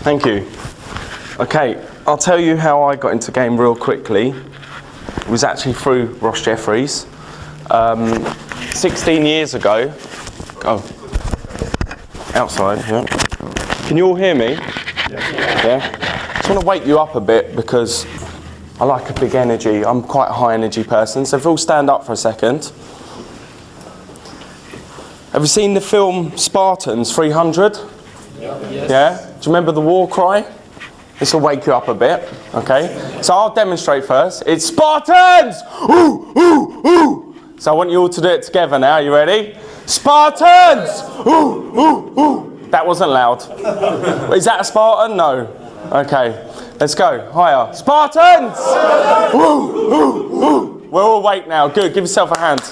Thank you. Okay, I'll tell you how I got into game real quickly. It was actually through Ross Jeffries. 16 years ago. Oh, outside, yeah. Can you all hear me? Yeah? I just want to wake you up a bit because I like a big energy. I'm quite a high energy person, so if we all stand up for a second. Have you seen the film Spartans 300? Yes. Yeah? Do you remember the war cry? This will wake you up a bit, okay? So I'll demonstrate first. It's Spartans! Ooh, ooh, ooh! So I want you all to do it together now. You ready? Spartans! Ooh, ooh, ooh! That wasn't loud. Is that a Spartan? No. Okay. Let's go. Higher. Spartans! Ooh, ooh, ooh! We're all awake now. Good. Give yourself a hand.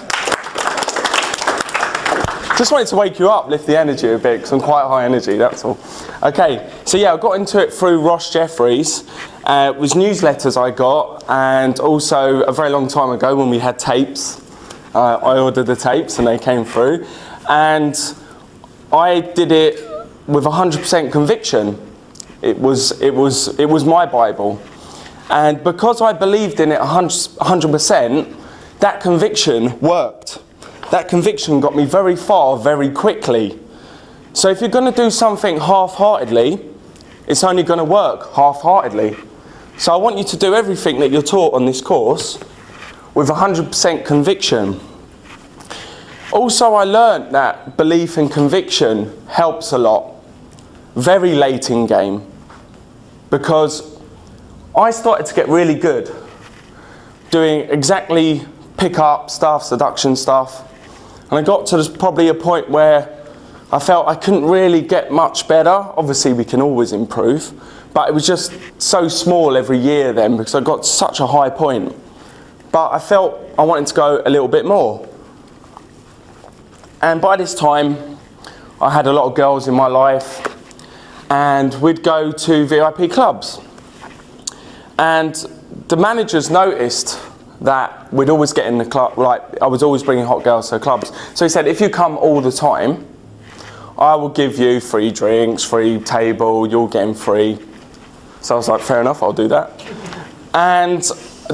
Just wanted to wake you up, lift the energy a bit, because I'm quite high energy, that's all. Okay, so yeah, I got into it through Ross Jeffries. It was newsletters I got, and also a very long time ago when we had tapes. I ordered the tapes and they came through. And I did it with 100% conviction. It was my Bible. And because I believed in it 100%, that conviction worked. That conviction got me very far, very quickly. So if you're going to do something half-heartedly, it's only going to work half-heartedly. So I want you to do everything that you're taught on this course with 100% conviction. Also, I learned that belief and conviction helps a lot, very late in game, because I started to get really good doing exactly pick-up stuff, seduction stuff. And I got to probably a point where I felt I couldn't really get much better. Obviously, we can always improve, but it was just so small every year then because I got to such a high point. But I felt I wanted to go a little bit more. And by this time, I had a lot of girls in my life, and we'd go to VIP clubs. And the managers noticed that we'd always get in the club, like I was always bringing hot girls to clubs. So he said, if you come all the time, I will give you free drinks, free table, you'll get them free. So I was like, fair enough, I'll do that. And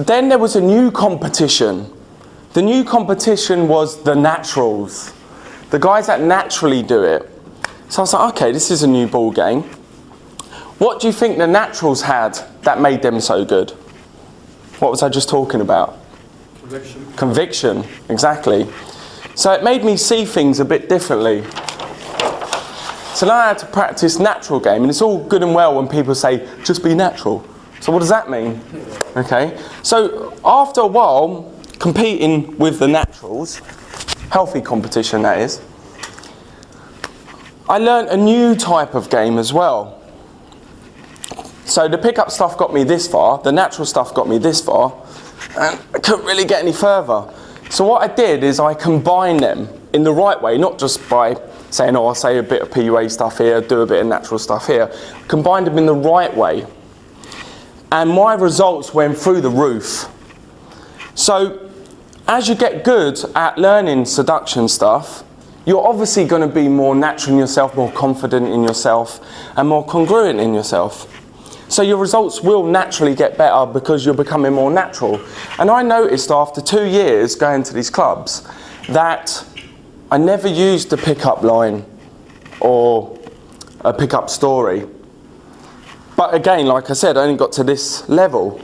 then there was a new competition. The new competition was the naturals. The guys that naturally do it. So I was like, okay, this is a new ball game. What do you think the naturals had that made them so good? What was I just talking about? Conviction. Conviction, exactly. So it made me see things a bit differently. So now I had to practice natural game, and it's all good and well when people say, just be natural. So what does that mean? Okay. So after a while, competing with the naturals, healthy competition that is, I learned a new type of game as well. So the pickup stuff got me this far, the natural stuff got me this far, and I couldn't really get any further. So what I did is I combined them in the right way, not just by saying, oh, I'll say a bit of PUA stuff here, do a bit of natural stuff here. Combined them in the right way. And my results went through the roof. So as you get good at learning seduction stuff, you're obviously going to be more natural in yourself, more confident in yourself, and more congruent in yourself. So your results will naturally get better because you're becoming more natural. And I noticed after 2 years going to these clubs that I never used a pickup line or a pickup story. But again, like I said, I only got to this level.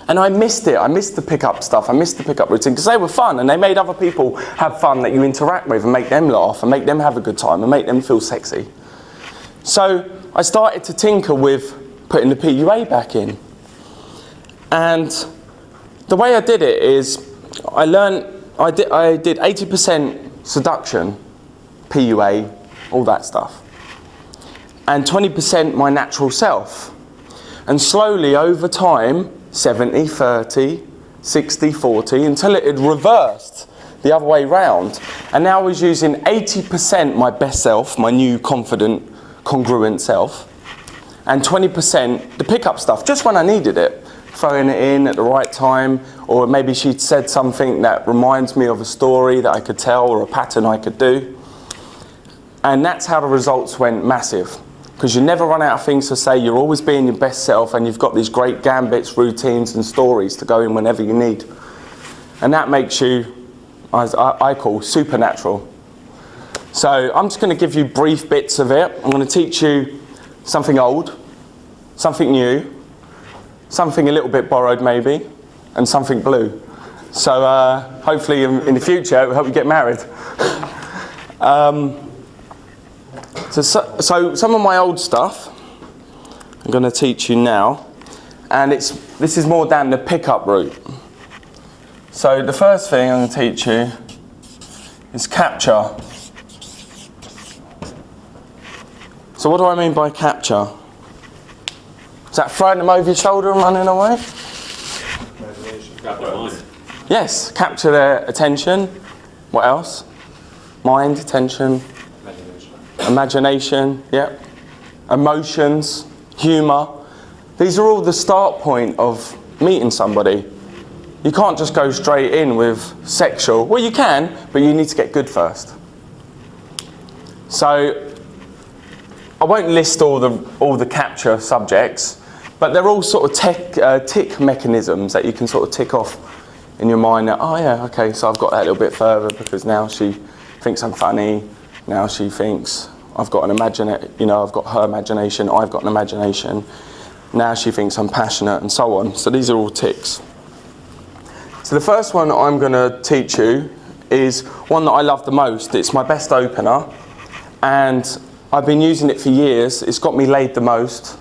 And I missed it. I missed the pickup stuff. I missed the pickup routine because they were fun and they made other people have fun that you interact with and make them laugh and make them have a good time and make them feel sexy. So I started to tinker with putting the PUA back in. And the way I did it is I did 80% seduction, PUA, all that stuff. And 20% my natural self. And slowly over time, 70-30, 60-40, until it had reversed the other way round. And now I was using 80% my best self, my new confident, congruent self, and 20% the pickup stuff, just when I needed it. Throwing it in at the right time, or maybe she'd said something that reminds me of a story that I could tell or a pattern I could do. And that's how the results went massive. because you never run out of things to say. You're always being your best self, and you've got these great gambits, routines and stories to go in whenever you need. And that makes you, as I call, supernatural. So I'm just going to give you brief bits of it. I'm going to teach you something old, something new, something a little bit borrowed maybe, and something blue. So hopefully in the future it will help you get married. So some of my old stuff I'm going to teach you now, and this is more down the pickup route. So the first thing I'm going to teach you is capture. So what do I mean by capture? Is that throwing them over your shoulder and running away? Capture mind. Yes, capture their attention. What else? Mind, attention, imagination, yep. Emotions, humour. These are all the start point of meeting somebody. You can't just go straight in with sexual. Well, you can, but you need to get good first. So I won't list all the capture subjects, but they're all sort of tick mechanisms that you can sort of tick off in your mind. That, oh yeah, okay, so I've got that a little bit further because now she thinks I'm funny. Now she thinks I've got I've got her imagination. I've got an imagination. Now she thinks I'm passionate, and so on. So these are all ticks. So the first one I'm going to teach you is one that I love the most. It's my best opener, and I've been using it for years. It's got me laid the most,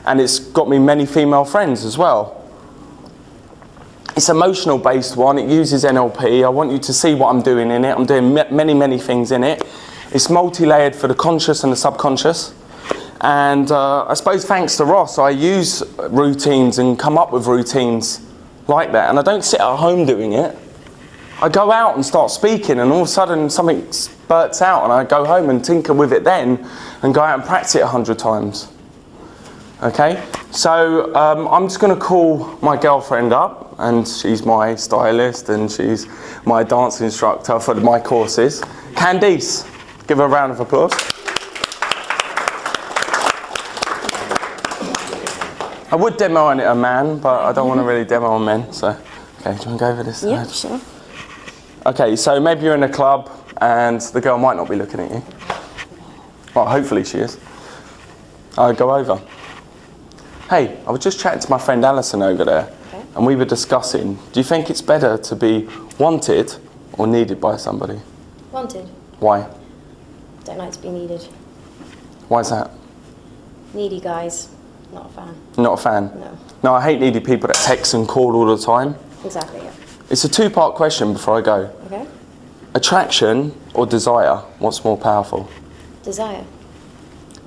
and it's got me many female friends as well. It's an emotional based one. It uses NLP. I want you to see what I'm doing in it. I'm doing many things in it. It's multi-layered for the conscious and the subconscious. And I suppose thanks to Ross, I use routines and come up with routines like that. And I don't sit at home doing it. I go out and start speaking, and all of a sudden something spurts out, and I go home and tinker with it then and go out and practice it 100 times. Okay, so I'm just going to call my girlfriend up, and she's my stylist and she's my dance instructor for my courses. Candice, give her a round of applause. I would demo on it a man, but I don't want to really demo on men, so okay, do you want to go over this side? Yeah, sure. Okay, so maybe you're in a club and the girl might not be looking at you. Well, hopefully she is. I'll go over. Hey, I was just chatting to my friend Alison over there, okay, and we were discussing, do you think it's better to be wanted or needed by somebody? Wanted. Why? Don't like to be needed. Why is that? Needy guys, not a fan. Not a fan? No. No, I hate needy people that text and call all the time. Exactly, yeah. It's a two-part question before I go. Okay. Attraction or desire? What's more powerful? Desire.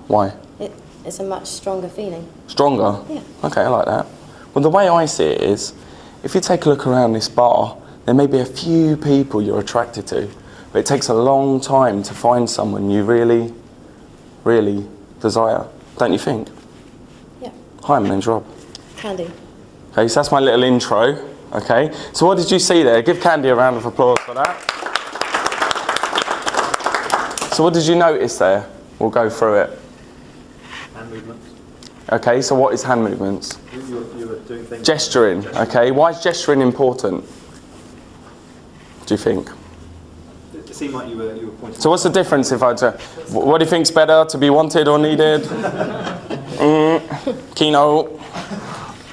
Why? It's a much stronger feeling. Stronger? Yeah. Okay, I like that. Well, the way I see it is, if you take a look around this bar, there may be a few people you're attracted to, but it takes a long time to find someone you really, really desire. Don't you think? Yeah. Hi, my name's Rob. Candy. Okay, so that's my little intro. Okay, so what did you see there? Give Candy a round of applause for that. So what did you notice there? We'll go through it. Hand movements. Okay, so what is hand movements? You were doing things. Gesturing, okay. Why is gesturing important, do you think? It seemed like you were pointing. So what's the difference if I say, what do you think's better, to be wanted or needed? Kino.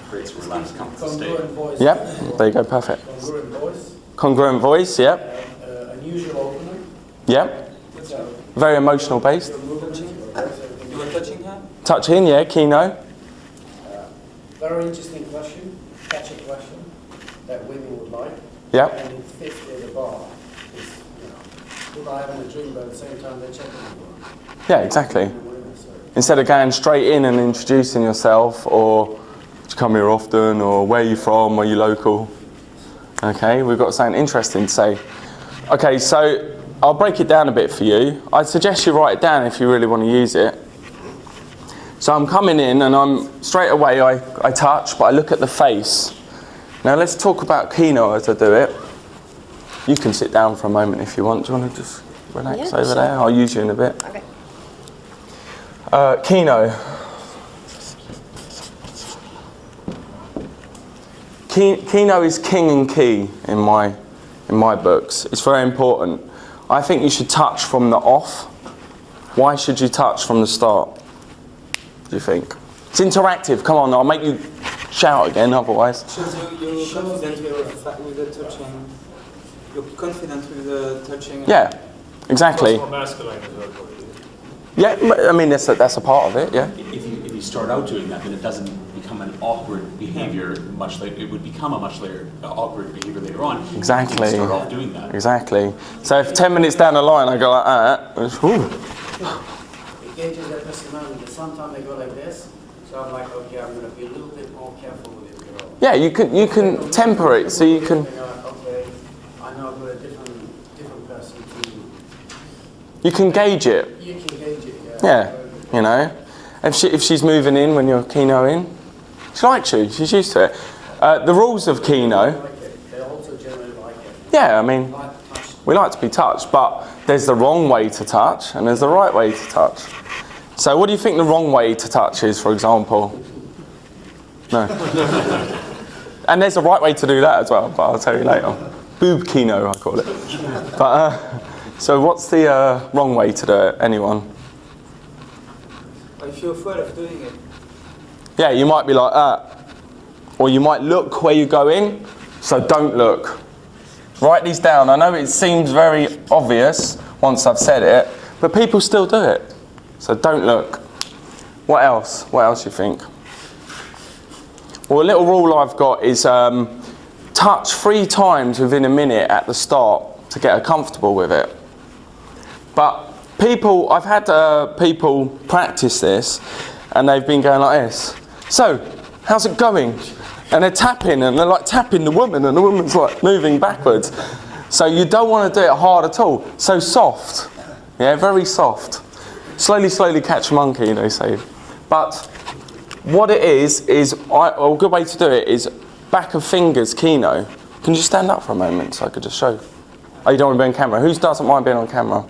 Creates a relaxed, comfortable state. Congruent voice. Yep, there you go, perfect. Congruent voice. Congruent voice, yep. Unusual opener. Yep. So, Very emotional based. you were touching her? Touching, yeah, Kino. Very interesting question. Catchy question that women would like. Yep. And it fits with the bar. It's, people are having a drink, but at the same time they're checking the bar. Yeah, exactly. Women, so. Instead of going straight in and introducing yourself, or do you come here often, or where are you from, are you local? Okay, we've got something interesting to say. Okay, so I'll break it down a bit for you. I'd suggest you write it down if you really want to use it. So I'm coming in and I'm straight away, I touch, but I look at the face. Now let's talk about Kino as I do it. You can sit down for a moment if you want. Do you want to just relax Yeah, over sure. there? I'll use you in a bit. Okay. Kino. Kino is king and key in my books. It's very important. I think you should touch from the off. Why should you touch from the start? Do you think? It's interactive. Come on, I'll make you shout again. Otherwise. Shows you're confident with the touching. You're confident with the touching. Yeah, exactly. More masculine as well, probably. Yeah, I mean that's a part of it. Yeah. If you start out doing that, then it doesn't become an awkward behavior. Much later, it would become a much later awkward behavior later on. Exactly. If you start off doing that. Exactly. So if 10 minutes down the line I go like that, whew. It gauges their personality. Sometimes they go like this, so I'm like, okay, I'm going to be a little bit more careful with it, girl. Yeah, you can temper it so you can. They're like, okay, I know I'm with a different person to. You can gauge it. You can gauge it, yeah. Yeah, you know. If she's moving in when you're Kino in, she likes you. She's used to it. The rules of Kino. Like it. They also generally like it. Yeah, I mean, Like touch. we like to be touched, but there's the wrong way to touch and there's the right way to touch. So what do you think the wrong way to touch is, for example? No. And there's a right way to do that as well, but I'll tell you later. Boob Kino, I call it. But so what's the wrong way to do it? Anyone? If you're afraid of doing it, Yeah, you might be like that. Or you might look where you're going, so don't look. Write these down. I know it seems very obvious once I've said it, but people still do it. So don't look. What else? What else do you think? Well, a little rule I've got is touch 3 times within a minute at the start to get her comfortable with it. But people, I've had people practice this and they've been going like this. So, how's it going? And they're tapping and they're like tapping the woman and the woman's like moving backwards. So you don't want to do it hard at all. So soft, yeah, very soft. Slowly, slowly catch a monkey, they say. But what it is a good way to do it is back of fingers, Kino. Can you stand up for a moment so I could just show? Oh, you don't want to be on camera. Who doesn't mind being on camera?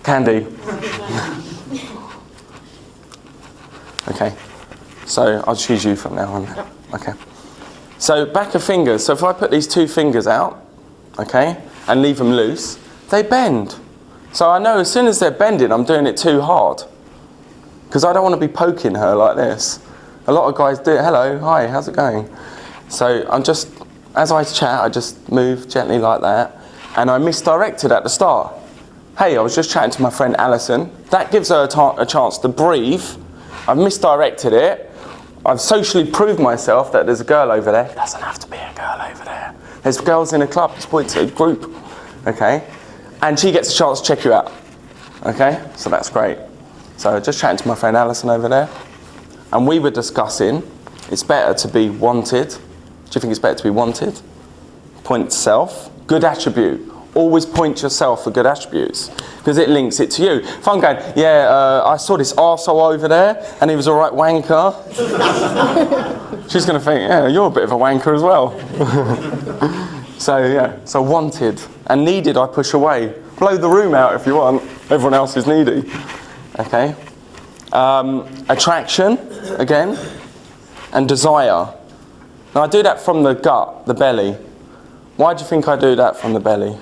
Candy. Okay. So I'll choose you from now on. Okay. So back of fingers. So if I put these 2 fingers out, okay, and leave them loose, they bend. So I know as soon as they're bending, I'm doing it too hard. Because I don't want to be poking her like this. A lot of guys do it. Hello, hi, how's it going? So I'm just, as I chat, I just move gently like that. And I misdirected at the start. Hey, I was just chatting to my friend Alison. That gives her a chance to breathe. I've misdirected it. I've socially proved myself that there's a girl over there. It doesn't have to be a girl over there. There's girls in a club, it's points to a group. Okay? And she gets a chance to check you out. Okay? So that's great. So just chatting to my friend Alison over there. And we were discussing, it's better to be wanted. Do you think it's better to be wanted? Point to self. Good attribute. Always point yourself for good attributes. Because it links it to you. If I'm going, yeah, I saw this arsehole over there and he was a right wanker. She's going to think, yeah, you're a bit of a wanker as well. So yeah, so wanted. And needed I push away. Blow the room out if you want. Everyone else is needy. Okay. Attraction, again. And desire. Now I do that from the gut, the belly. Why do you think I do that from the belly?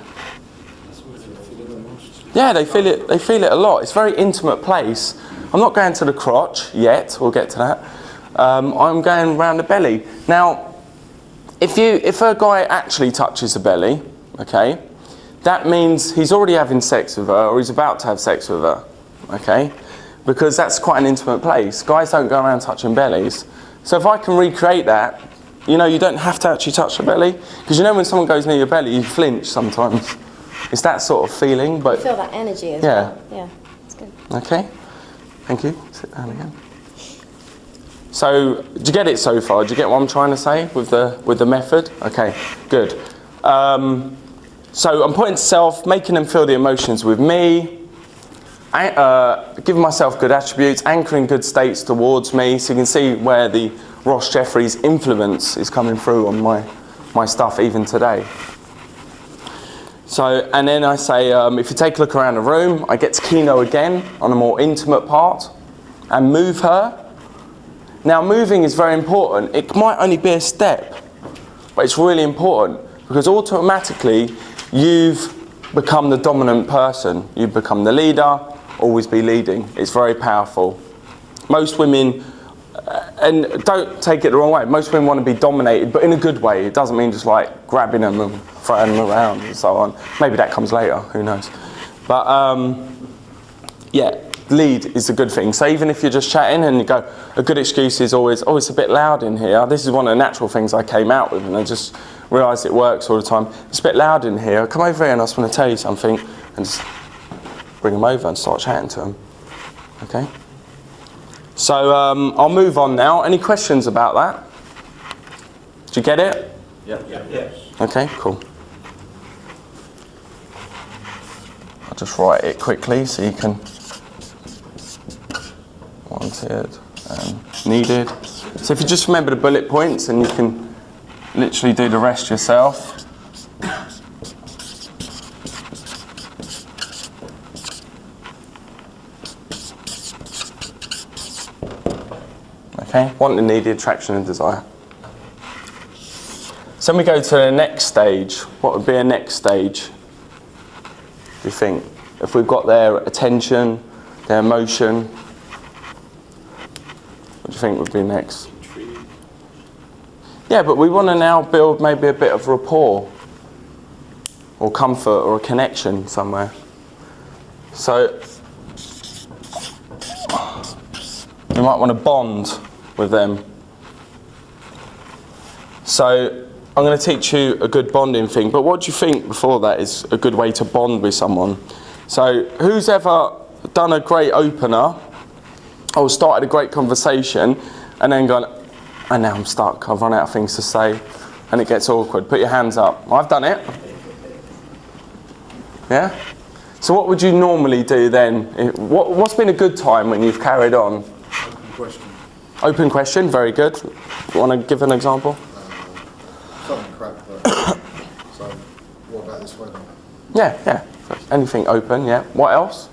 Yeah, they feel it a lot. It's a very intimate place. I'm not going to the crotch yet, we'll get to that. I'm going around the belly. Now, if a guy actually touches the belly, okay, that means he's already having sex with her or he's about to have sex with her, okay? Because that's quite an intimate place. Guys don't go around touching bellies. So if I can recreate that, you know, you don't have to actually touch the belly. Because you know when someone goes near your belly, you flinch sometimes. It's that sort of feeling, but... You feel that energy as Yeah. well. Yeah, it's good. Okay, thank you. Sit down again. So, do you get it so far? Do you get what I'm trying to say with the method? Okay, good. So I'm putting to self, making them feel the emotions with me, giving myself good attributes, anchoring good states towards me, so you can see where the Ross Jeffries influence is coming through on my stuff even today. So, and then I say, if you take a look around the room, I get to keynote again on a more intimate part and move her. Now, moving is very important. It might only be a step, but it's really important because automatically you've become the dominant person. You become the leader, always be leading. It's very powerful. Most women, and don't take it the wrong way, most women want to be dominated, but in a good way. It doesn't mean just like grabbing them and throwing them around and so on. Maybe that comes later, who knows. But yeah, lead is a good thing. So even if you're just chatting and you go, a good excuse is always, oh, it's a bit loud in here. This is one of the natural things I came out with, and I just realised it works all the time. It's a bit loud in here. Come over here and I just want to tell you something, and just bring them over and start chatting to them. Okay? So I'll move on now. Any questions about that? Did you get it? Yeah. Okay, cool. I'll just write it quickly so you can wanted and needed. So if you just remember the bullet points and you can literally do the rest yourself. Okay, wanted, needed, attraction and desire. So then we go to the next stage. What would be a next stage, do you think? If we've got their attention, their emotion, what do you think would be next? Yeah, but we want to now build maybe a bit of rapport or comfort or a connection somewhere. So you might want to bond with them. So I'm going to teach you a good bonding thing, but what do you think before that is a good way to bond with someone? So who's ever done a great opener or started a great conversation and then gone, and now I'm stuck, I've run out of things to say, and it gets awkward? Put your hands up. I've done it. Yeah? So what would you normally do then? What's been a good time when you've carried on? Open question. Open question, very good. You want to give an example? Something crap, but so what about this weather? Yeah. Anything open, yeah. What else?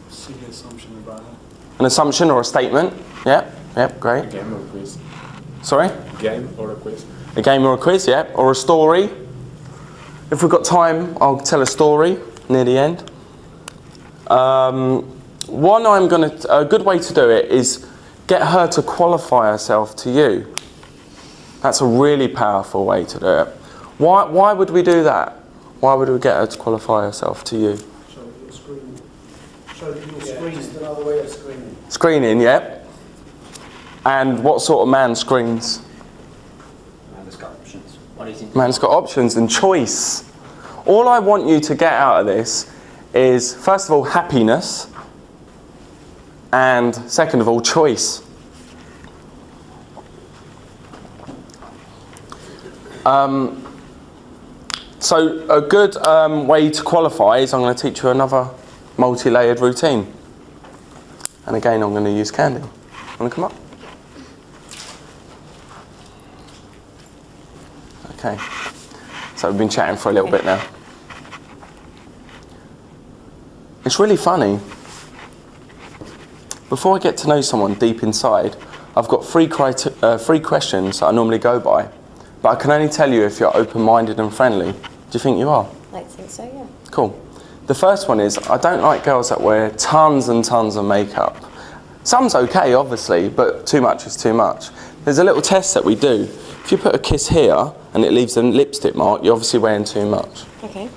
Silly assumption about it. An assumption or a statement? Yeah, great. Game or a quiz. Sorry? Game or a quiz. A game or a quiz, yeah. Or a story. If we've got time, I'll tell a story near the end. A good way to do it is get her to qualify herself to you. That's a really powerful way to do it. Why would we do that? Why would we get her to qualify herself to you? So you're screening. Just another way of screening. Screening, yeah. And what sort of man screens? Man's got options. Man's got options and choice. All I want you to get out of this is, first of all, happiness, and second of all, choice. So a good way to qualify is I'm going to teach you another multi-layered routine. And again, I'm going to use Candy. Want to come up? Okay. So we've been chatting for a little bit now. It's really funny. Before I get to know someone deep inside, I've got three questions that I normally go by. But I can only tell you if you're open-minded and friendly. Do you think you are? I think so, yeah. Cool. The first one is, I don't like girls that wear tons and tons of makeup. Some's okay, obviously, but too much is too much. There's a little test that we do. If you put a kiss here and it leaves a lipstick mark, you're obviously wearing too much. Okay.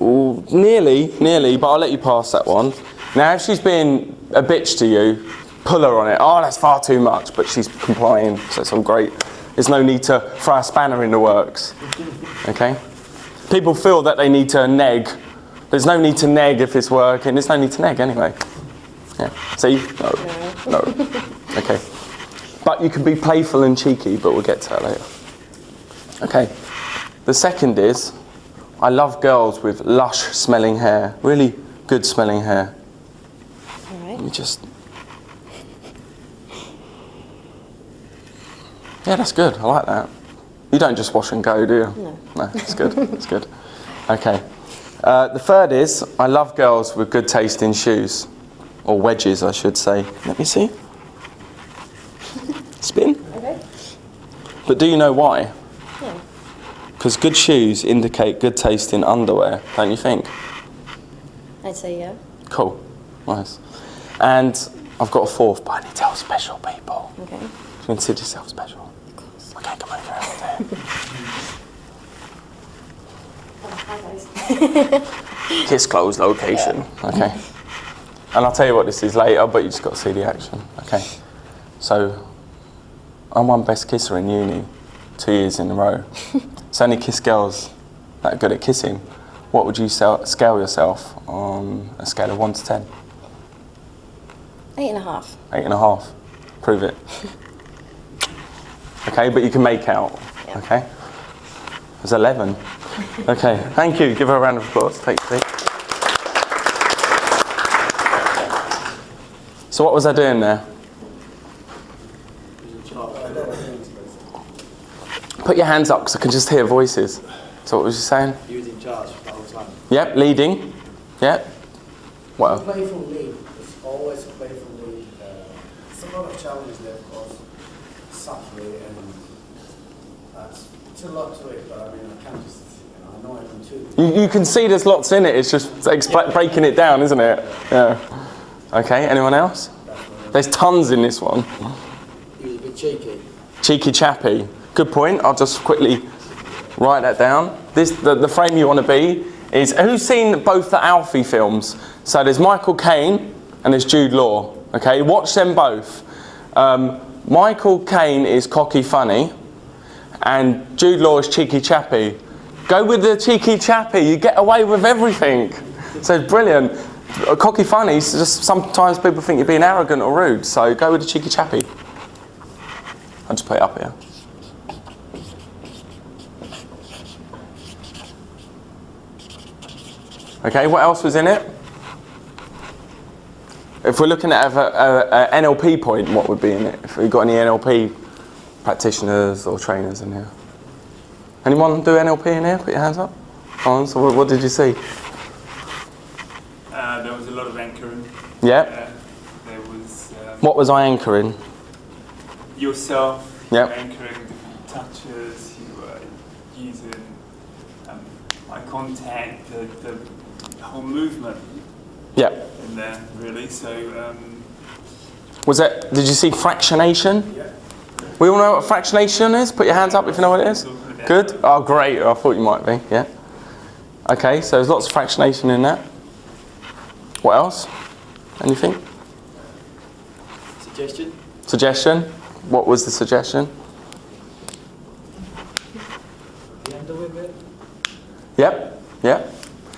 Ooh, nearly, but I'll let you pass that one. Now, if she's being a bitch to you, pull her on it. Oh, that's far too much, but she's complying, so it's all great. There's no need to throw a spanner in the works, okay? People feel that they need to neg. There's no need to neg if it's working. There's no need to neg anyway. Yeah, see? No. Okay. But you can be playful and cheeky, but we'll get to that later. Okay. The second is, I love girls with lush smelling hair, really good smelling hair. All right. Let me just... Yeah, that's good. I like that. You don't just wash and go, do you? No. No, it's good. It's good. Okay. The third is, I love girls with good taste in shoes. Or wedges, I should say. Let me see. Spin. Okay. But do you know why? No. Because good shoes indicate good taste in underwear, don't you think? I'd say yeah. Cool. Nice. And I've got a fourth, but I need to tell special people. Okay. Consider yourself special. Of course. Okay, come over here. Hi guys. Kiss closed location. Okay. And I'll tell you what this is later, but you just got to see the action. Okay. So, I won Best Kisser in uni 2 years in a row. It's only kiss girls that are good at kissing. What would you scale yourself on a scale of 1 to 10? 8.5. 8.5. Prove it. Okay, but you can make out. Yeah. Okay. There's 11. Okay, thank you. Give her a round of applause. Take a seat. So what was I doing there? Put your hands up because I can just hear voices. So what was you saying? He was in charge the whole time. Yep, leading. Yep. What else? Playful lead. It's always a playful lead. It's a lot of challenges there, of course. Subtly, and it's a lot to it, but I mean, I can't just, I know I can too. You can see there's lots in it. It's just breaking it down, isn't it? Yeah. Okay, anyone else? There's tons in this one. He was a bit cheeky. Cheeky chappy. Good point. I'll just quickly write that down. The frame you want to be is, who's seen both the Alfie films? So there's Michael Caine and there's Jude Law. Okay, watch them both. Michael Caine is cocky funny and Jude Law is cheeky chappy. Go with the cheeky chappy, you get away with everything. So it's brilliant. Cocky funny, so just sometimes people think you're being arrogant or rude, so go with the cheeky chappy. I'll just put it up here. Okay, what else was in it? If we're looking at an NLP point, what would be in it? If we've got any NLP practitioners or trainers in here? Anyone do NLP in here? Put your hands up. Go on, so what did you see? There was a lot of anchoring. Yeah. There was What was I anchoring? yourself, Yep. you were anchoring different touches, you were using eye contact, the whole movement Yeah. in there, really. So, Was that? Did you see fractionation? Yeah. We all know what fractionation is? Put your hands up if you know what it is. Good? Oh, great. I thought you might be, yeah. Okay, so there's lots of fractionation in that. What else? Anything? Suggestion? Suggestion? What was the suggestion? The underwear bit? Yep, yep.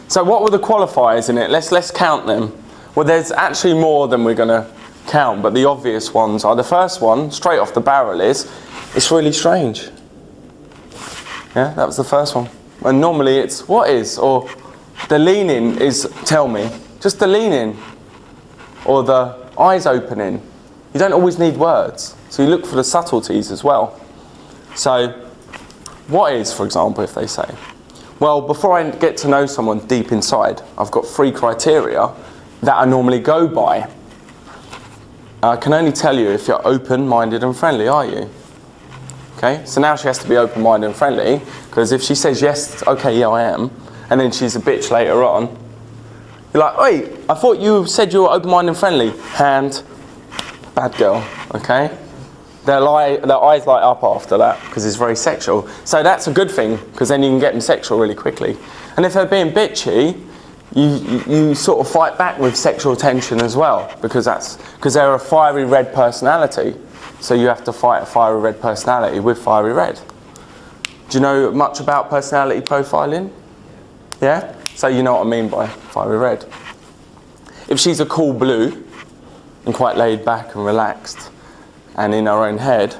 So what were the qualifiers in it? Let's count them. Well, there's actually more than we're going to count, but the obvious ones are, the first one, straight off the barrel is, it's really strange. Yeah, that was the first one. And normally it's, what is? Or the leaning is, tell me. Just the leaning. Or the eyes opening. You don't always need words. So you look for the subtleties as well. So, what is, for example, if they say? Well, before I get to know someone deep inside, I've got 3 criteria that I normally go by. I can only tell you if you're open-minded and friendly, are you? Okay, so now she has to be open-minded and friendly, because if she says yes, okay, yeah, I am, and then she's a bitch later on, you're like, wait, I thought you said you were open-minded and friendly. Hand, bad girl, okay? Their eyes light up after that, because it's very sexual. So that's a good thing, because then you can get them sexual really quickly. And if they're being bitchy, you sort of fight back with sexual tension as well, because they're a fiery red personality. So you have to fight a fiery red personality with fiery red. Do you know much about personality profiling? Yeah? So you know what I mean by fiery red. If she's a cool blue and quite laid back and relaxed and in her own head,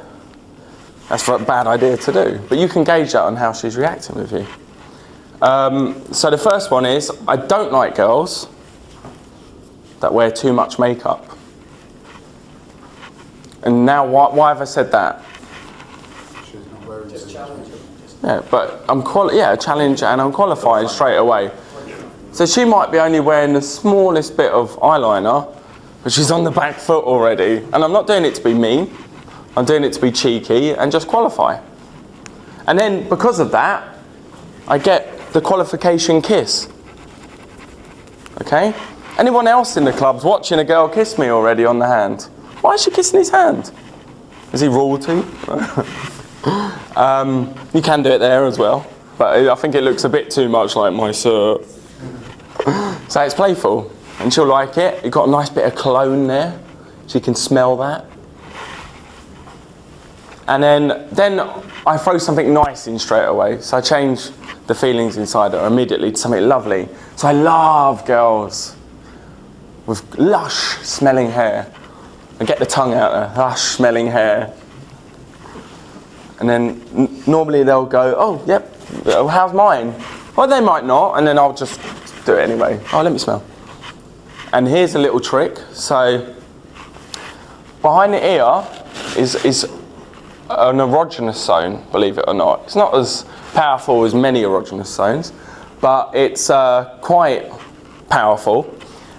that's a bad idea to do. But you can gauge that on how she's reacting with you. So the first one is, I don't like girls that wear too much makeup. And now, why have I said that? She's not wearing Just too much challenge makeup. him. Yeah, but I'm a challenge, and I'm qualifying straight away. So she might be only wearing the smallest bit of eyeliner, but she's on the back foot already. And I'm not doing it to be mean. I'm doing it to be cheeky and just qualify. And then because of that, I get the qualification kiss. Okay? Anyone else in the club's watching a girl kiss me already on the hand? Why is she kissing his hand? Is he royalty? You can do it there as well, but I think it looks a bit too much like my sir. So it's playful, and she'll like it. You've got a nice bit of cologne there, so you can smell that. And then I throw something nice in straight away, so I change the feelings inside her immediately to something lovely. So I love girls with lush smelling hair. I get the tongue out there, lush smelling hair. And then normally they'll go, oh, yep, how's mine? Well, they might not, and then I'll just do it anyway. Oh, let me smell. And here's a little trick. So behind the ear is an erogenous zone, believe it or not. It's not as powerful as many erogenous zones, but it's quite powerful.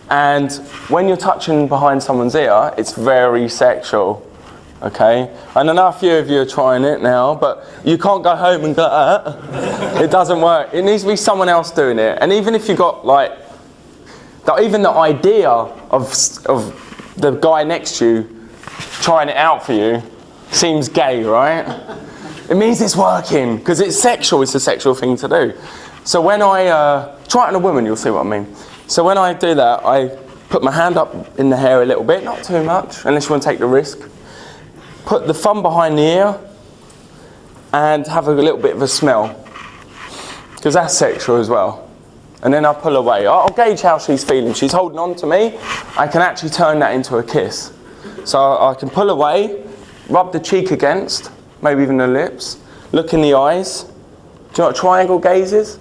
And when you're touching behind someone's ear, it's very sexual. Okay? And I know a few of you are trying it now, but you can't go home and go, It doesn't work. It needs to be someone else doing it. And even if you got even the idea of the guy next to you trying it out for you seems gay, right? It means it's working, because it's sexual, it's a sexual thing to do. So when I, try it on a woman, you'll see what I mean. So when I do that, I put my hand up in the hair a little bit, not too much, unless you want to take the risk. Put the thumb behind the ear, and have a little bit of a smell, because that's sexual as well. And then I'll pull away. I'll gauge how she's feeling. She's holding on to me, I can actually turn that into a kiss. So I can pull away, rub the cheek against, maybe even the lips, look in the eyes. Do you know what triangle gaze is?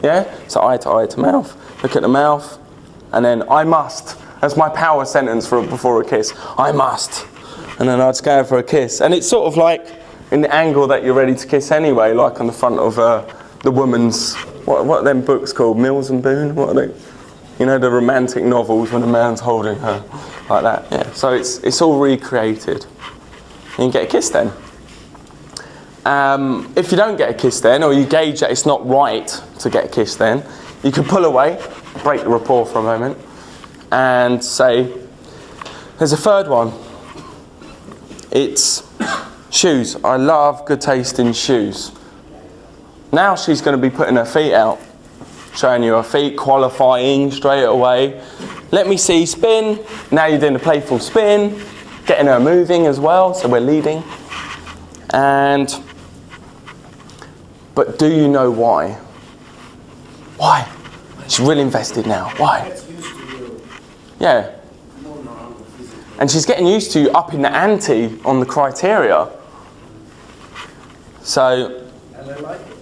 Yeah? So eye to mouth. Look at the mouth, and then I must. That's my power sentence before a kiss. I must. And then I'd just go for a kiss. And it's sort of like in the angle that you're ready to kiss anyway, like on the front of the woman's, what are them books called? Mills and Boon? What are they? You know, the romantic novels when a man's holding her, like that. Yeah. So it's all recreated. You can get a kiss then. If you don't get a kiss then, or you gauge that it's not right to get a kiss then, you can pull away, break the rapport for a moment, and say, there's a third one. It's shoes. I love good taste in shoes. Now she's going to be putting her feet out, showing you her feet, qualifying straight away. Let me see, spin. Now you're doing a playful spin, getting her moving as well, so we're leading. But do you know why? Why? She's really invested now. Why? Gets used to you. Yeah. Moving around physically. And she's getting used to you upping the ante on the criteria. So, And I like it.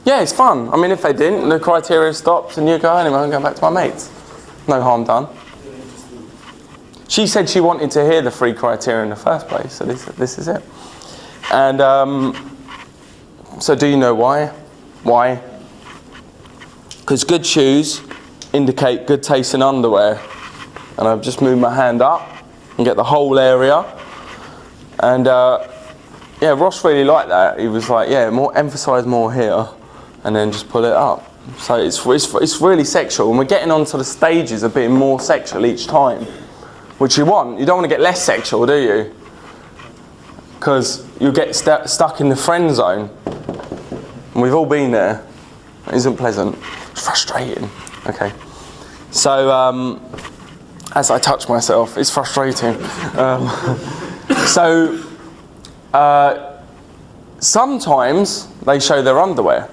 yeah, it's fun. I mean, if they didn't, the criteria stops and you go, anyway, I'm going back to my mates. No harm done. She said she wanted to hear the 3 criteria in the first place, so this is it. And so do you know why? Why? Because good shoes indicate good taste in underwear. And I've just moved my hand up and get the whole area. And yeah, Ross really liked that. He was like, yeah, emphasise more here, and then just pull it up. So it's really sexual, and we're getting onto the stages of being more sexual each time, which you want. You don't want to get less sexual, do you? Because you get stuck in the friend zone. And we've all been there. It isn't pleasant. It's frustrating. Okay. So, as I touch myself, it's frustrating. Sometimes they show their underwear.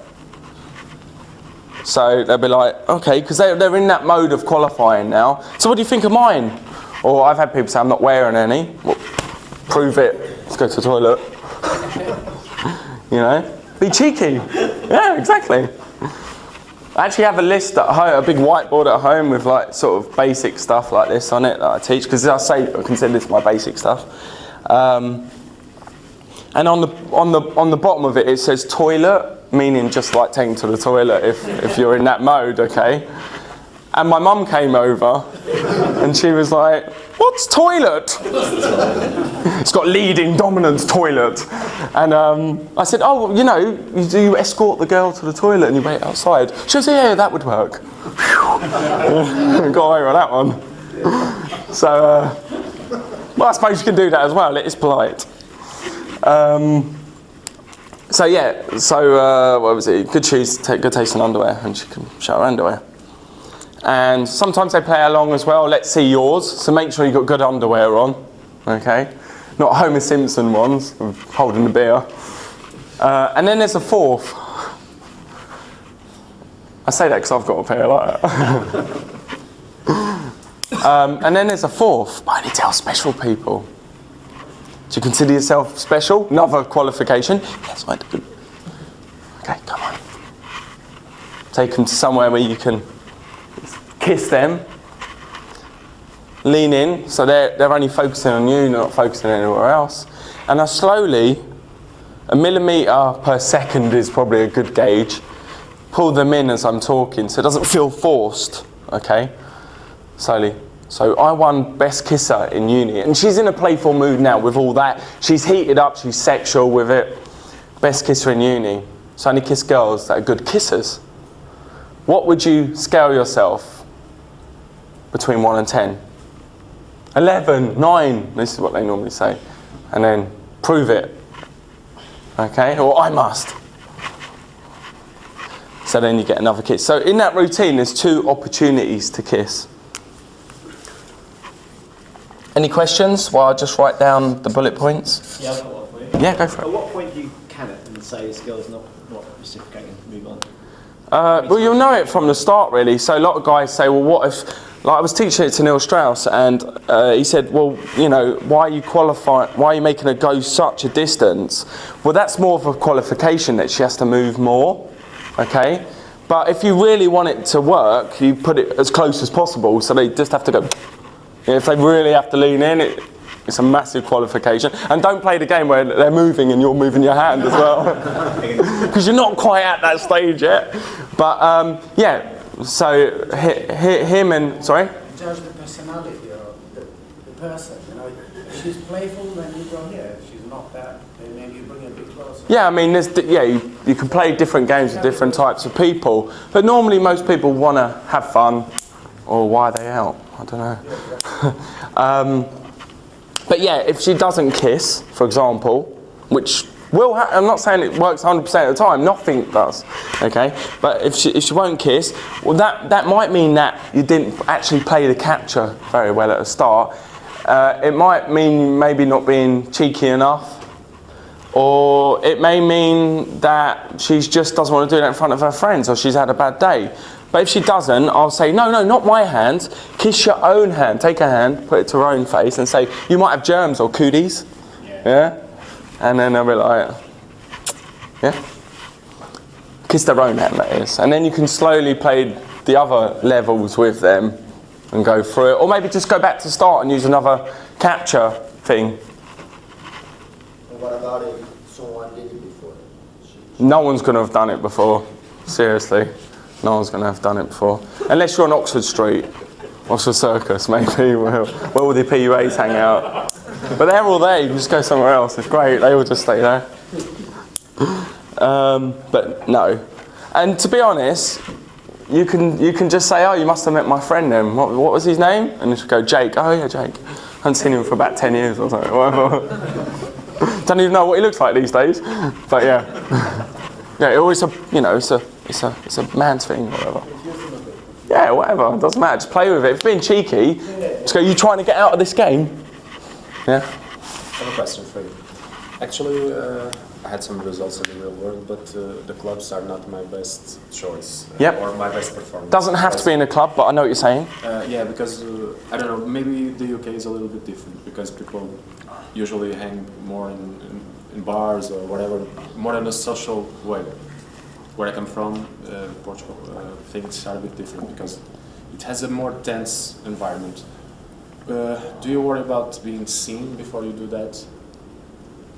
So they'll be like, okay, because they're in that mode of qualifying now. So what do you think of mine? Or I've had people say, I'm not wearing any. Well, prove it. Let's go to the toilet. You know? Be cheeky. Yeah, exactly. I actually have a list at home, a big whiteboard at home with like sort of basic stuff like this on it that I teach, because I consider this my basic stuff. And on the bottom of it, it says toilet, meaning just like taking to the toilet if you're in that mode, okay? And my mum came over, and she was like, "What's toilet?" It's got leading dominance, toilet. And I said, "Oh, you know, you escort the girl to the toilet and you wait outside." She says, "Yeah, that would work." Got away with that one. So, well, I suppose you can do that as well. It is polite. So yeah, what was it? Good shoes, good taste in underwear, and she can show her underwear. And sometimes they play along as well. Let's see yours. So make sure you've got good underwear on, okay? Not Homer Simpson ones, holding the beer. And then there's a fourth. I say that because I've got a pair like that. And then there's a fourth, but I need to tell special people. Do you consider yourself special? Another qualification? Yes, I do. Okay, come on. Take them to somewhere where you can kiss them. Lean in, so they're only focusing on you, not focusing anywhere else. And I slowly, 1 millimetre per second is probably a good gauge, pull them in as I'm talking so it doesn't feel forced, okay? Slowly. So I won Best Kisser in uni, and she's in a playful mood now with all that. She's heated up, she's sexual with it. Best Kisser in uni. So I only kiss girls that are good kissers. What would you scale yourself between 1 and 10? 11, 9, this is what they normally say. And then prove it, okay? Or I must. So then you get another kiss. So in that routine, there's 2 opportunities to kiss. Any questions while I just write down the bullet points? Yeah, I've got one for you. Yeah, go for At it. what point do you can it and say this girl's not reciprocating, move on? Well, you'll know it from the start, really. So a lot of guys say, well, what if... Like I was teaching it to Neil Strauss, and he said, well, you know, why are you making her go such a distance? Well, that's more of a qualification that she has to move more, okay? But if you really want it to work, you put it as close as possible, so they just have to go. If they really have to lean in, it's a massive qualification. And don't play the game where they're moving and you're moving your hand as well, because you're not quite at that stage yet. But yeah. So him and sorry. Judge the personality of the person. You know, if she's playful, then you go here. If she's not that, then maybe you bring her a bit closer. Yeah, I mean, you can play different games with different types of people, but normally most people want to have fun, or why are they out? I don't know. But yeah, if she doesn't kiss, for example, which I'm not saying it works 100% of the time, nothing does, okay? But if she won't kiss, well that might mean that you didn't actually play the capture very well at the start. It might mean maybe not being cheeky enough, or it may mean that she just doesn't want to do that in front of her friends, or she's had a bad day. But if she doesn't, I'll say, no, not my hand, kiss your own hand, take her hand, put it to her own face and say, you might have germs or cooties, yeah? And then they'll be like, yeah? Kiss their own hand, that is. And then you can slowly play the other levels with them and go through it. Or maybe just go back to start and use another capture thing. And what about if someone did it before? No one's going to have done it before. Seriously. No one's going to have done it before. Unless you're on Oxford Street. Oxford Circus, maybe, where all the PUAs hang out. But they're all there, you can just go somewhere else. It's great, they all just stay there. But no. And to be honest, you can just say, oh, you must have met my friend then. What was his name? And you should go, Jake. Oh yeah, Jake. I haven't seen him for about 10 years or something. Whatever. Don't even know what he looks like these days. But yeah. Yeah, it always it's a man's thing, whatever. Yeah, whatever, it doesn't matter, just play with it. If you're being cheeky, just go, you trying to get out of this game? Yeah? I have a question for you. Actually, I had some results in the real world, but the clubs are not my best choice. Yep. Or my best performance. Doesn't have to be in a club, but I know what you're saying. Yeah, because, I don't know, maybe the UK is a little bit different, because people usually hang more in bars or whatever, more in a social way. Where I come from, Portugal, things are a bit different because it has a more tense environment. Do you worry about being seen before you do that?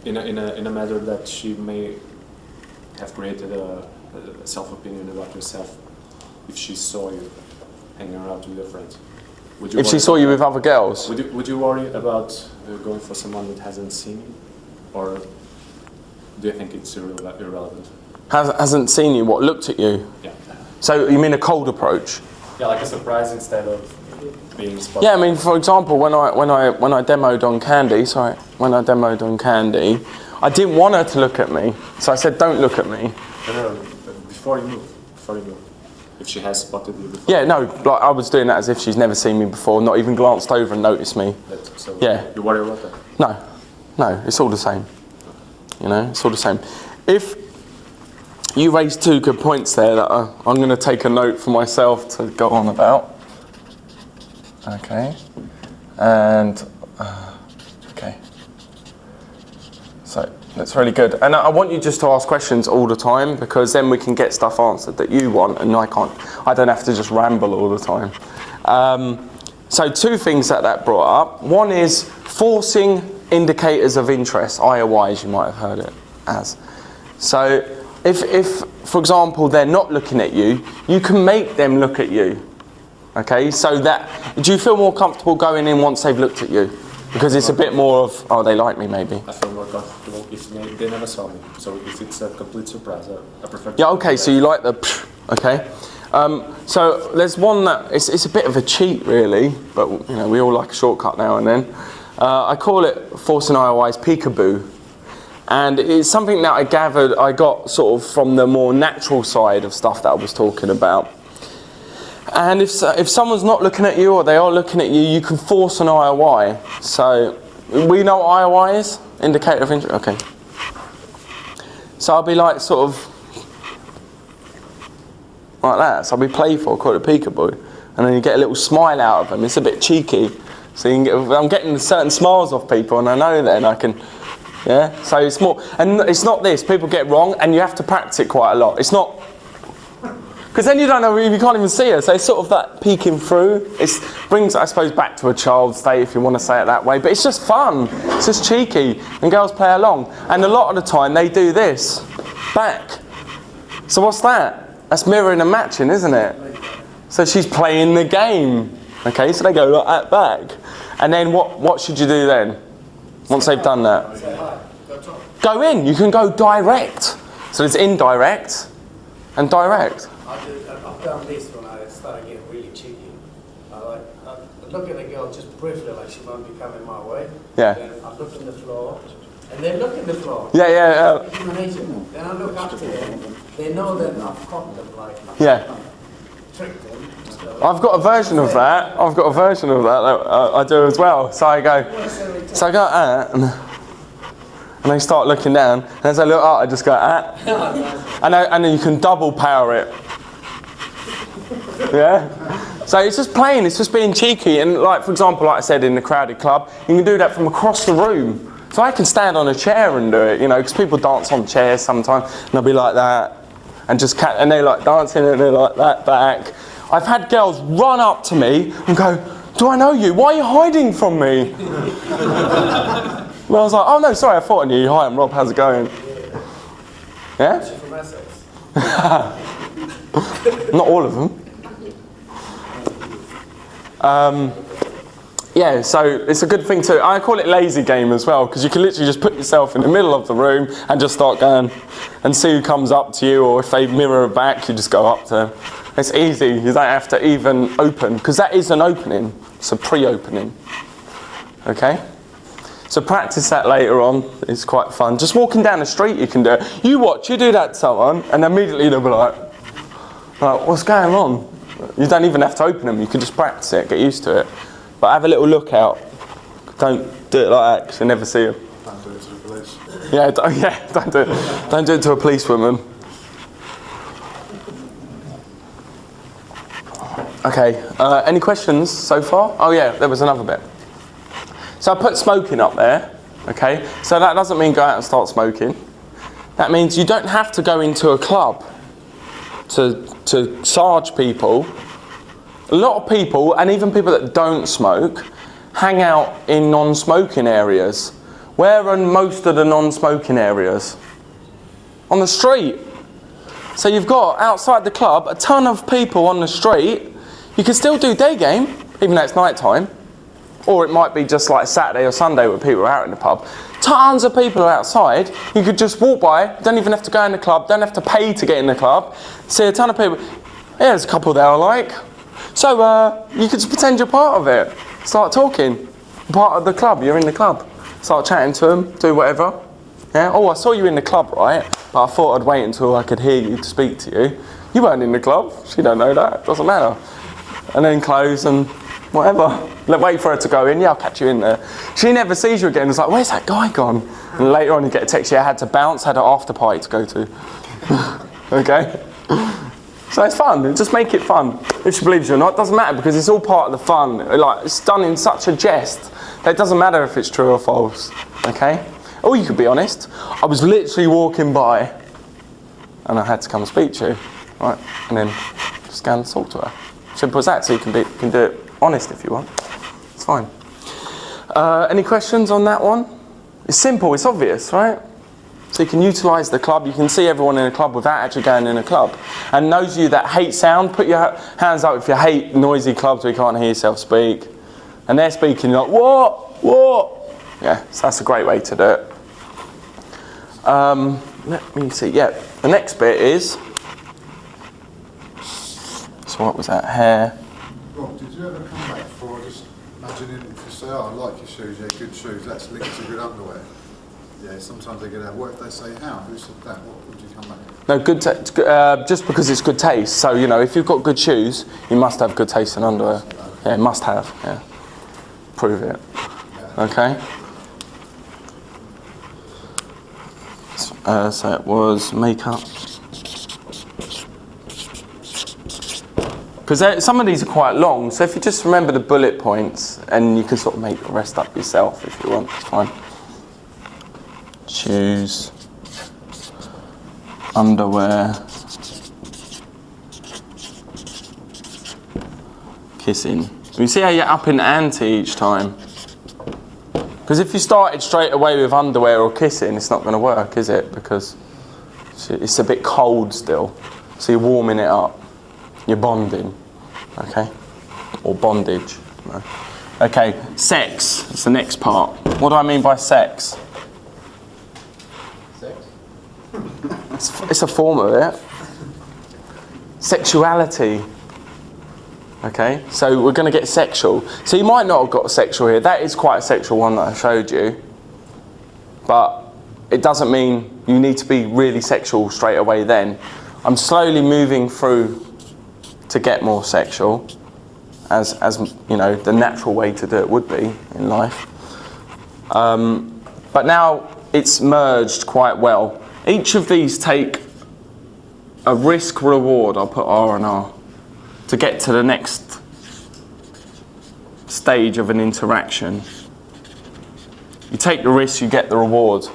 in a matter that she may have created a self-opinion about herself if she saw you hanging around with your friends? Would you If she worry saw you about with other girls? that? Would you worry about going for someone that hasn't seen you, or do you think it's irrelevant? Hasn't seen you, what, looked at you? Yeah. So you mean a cold approach? Yeah, like a surprise instead of being spotted. Yeah, I mean, for example, when I demoed on Candy, I didn't want her to look at me, so I said, "Don't look at me." No, before you move. If she has spotted you before. Yeah, no, like I was doing that as if she's never seen me before, not even glanced over and noticed me. So Yeah. You worry about that? No, it's all the same. You know, it's all the same. If you raised two good points there that I'm going to take a note for myself to go on about. Okay. And, okay. So, that's really good. And I want you just to ask questions all the time, because then we can get stuff answered that you want, and I don't have to just ramble all the time. So two things that brought up. One is forcing indicators of interest, IOIs, you might have heard it as. So if for example, they're not looking at you, you can make them look at you. Okay, so do you feel more comfortable going in once they've looked at you? Because it's a bit more of, oh, they like me maybe. I feel more comfortable if they never saw me. So if it's a complete surprise, I prefer to. Yeah, okay, so you like the okay. So there's one that, it's a bit of a cheat really, but you know, we all like a shortcut now and then. I call it forcing IOIs peekaboo. And it's something that I got sort of from the more natural side of stuff that I was talking about. And if someone's not looking at you or they are looking at you, you can force an IOI. So, we know what IOI is? Indicator of interest? Okay. So I'll be like sort of like that. So I'll be playful, call it peekaboo. And then you get a little smile out of them. It's a bit cheeky. So you can I'm getting certain smiles off people, and I know then I can, yeah? So it's more, and it's not this, people get wrong, and you have to practice it quite a lot. It's not, because then you don't know, you can't even see her. So it's sort of that peeking through. It brings, I suppose, back to a child state, if you want to say it that way. But it's just fun. It's just cheeky. And girls play along. And a lot of the time, they do this. Back. So what's that? That's mirroring and matching, isn't it? So she's playing the game. Okay, so they go like that back. And then what should you do then? Once they've done that? Say hi. Go talk. Go in. You can go direct. So there's indirect and direct. I've done this when I started getting really cheeky. I look at a girl just briefly, like she might be coming my way. Yeah. Then I look on the floor, and they look at the floor. Yeah. Human nature. Then I look up to them. They know that I've caught them, like Yeah. tricked them. I've got a version of that. I do as well. So I go and they start looking down, and as I look up, I just go and then you can double power it. Yeah. So it's just playing. It's just being cheeky. And like for example, like I said in the crowded club, you can do that from across the room. So I can stand on a chair and do it, you know, because people dance on chairs sometimes, and they'll be like that, and and they're like dancing and they're like that back. I've had girls run up to me and go, "Do I know you? Why are you hiding from me?" Well, I was like, "Oh no, sorry, I thought I knew you. Hi, I'm Rob. How's it going?" Yeah? She's from Essex. Not all of them. Yeah, so it's a good thing too. I call it lazy game as well, because you can literally just put yourself in the middle of the room and just start going and see who comes up to you, or if they mirror back, you just go up to them. It's easy, you don't have to even open, because that is an opening. It's a pre-opening. Okay? So practice that later on, it's quite fun. Just walking down the street you can do it. You do that to someone, and immediately they'll be like, what's going on? You don't even have to open them, you can just practice it, get used to it. But have a little look out. Don't do it like that, because you'll never see them. Don't do it to the police. Yeah, don't do it. Don't do it to a policewoman. Okay, any questions so far? Oh yeah, there was another bit. So I put smoking up there, okay? So that doesn't mean go out and start smoking. That means you don't have to go into a club to charge people. A lot of people, and even people that don't smoke, hang out in non-smoking areas Where are most of the non-smoking areas? On the street. So you've got, outside the club, a ton of people on the street. You can still do day game, even though it's night time. Or it might be just like Saturday or Sunday where people are out in the pub. Tons of people are outside. You could just walk by, don't even have to go in the club, don't have to pay to get in the club. See a ton of people. Yeah, there's a couple there I like. So you could just pretend you're part of it. Start talking. Part of the club, you're in the club. Start chatting to them, do whatever. Yeah? Oh, I saw you in the club, right? But I thought I'd wait until I could hear you to speak to you. You weren't in the club. She don't know that. Doesn't matter. And then close and whatever. Wait for her to go in. Yeah, I'll catch you in there. She never sees you again. It's like, where's that guy gone? And later on you get a text, yeah, I had to bounce, had an after party to go to. Okay? So it's fun. Just make it fun. If she believes you or not, it doesn't matter because it's all part of the fun. Like, it's done in such a jest that it doesn't matter if it's true or false. Okay? Or you could be honest. I was literally walking by and I had to come and speak to you. Right? And then just go and talk to her. Simple as that. So you can do it honest if you want. It's fine. Any questions on that one? It's simple, it's obvious, right? So you can utilise the club, you can see everyone in a club without actually going in a club. And those of you that hate sound, put your hands up if you hate noisy clubs where you can't hear yourself speak. And they're speaking, you're like, what? What? Yeah, so that's a great way to do it. Let me see, yeah, the next bit is, so what was that, hair? Rob, did you ever come back for just imagining if you say, oh, I like your shoes, yeah, good shoes, that's linked to good underwear. Yeah, sometimes they get out. What if they say how? Who said that? What would you come back with? No, just because it's good taste. So, you know, if you've got good shoes, you must have good taste in underwear. Yeah, must have, yeah. Prove it. Okay? So it was makeup. Because some of these are quite long, so if you just remember the bullet points, and you can sort of make the rest up yourself if you want, it's fine. Shoes, underwear, kissing. You see how you're up in ante each time? Because if you started straight away with underwear or kissing, it's not going to work, is it? Because it's a bit cold still. So you're warming it up. You're bonding. Okay? Or bondage. No. Okay, sex. That's the next part. What do I mean by sex? It's a form of it. Sexuality. Okay, so we're going to get sexual. So you might not have got a sexual here. That is quite a sexual one that I showed you. But it doesn't mean you need to be really sexual straight away then. I'm slowly moving through to get more sexual, as you know, the natural way to do it would be in life. But now it's merged quite well. Each of these take a risk reward, I'll put R and R, to get to the next stage of an interaction. You take the risk, you get the reward.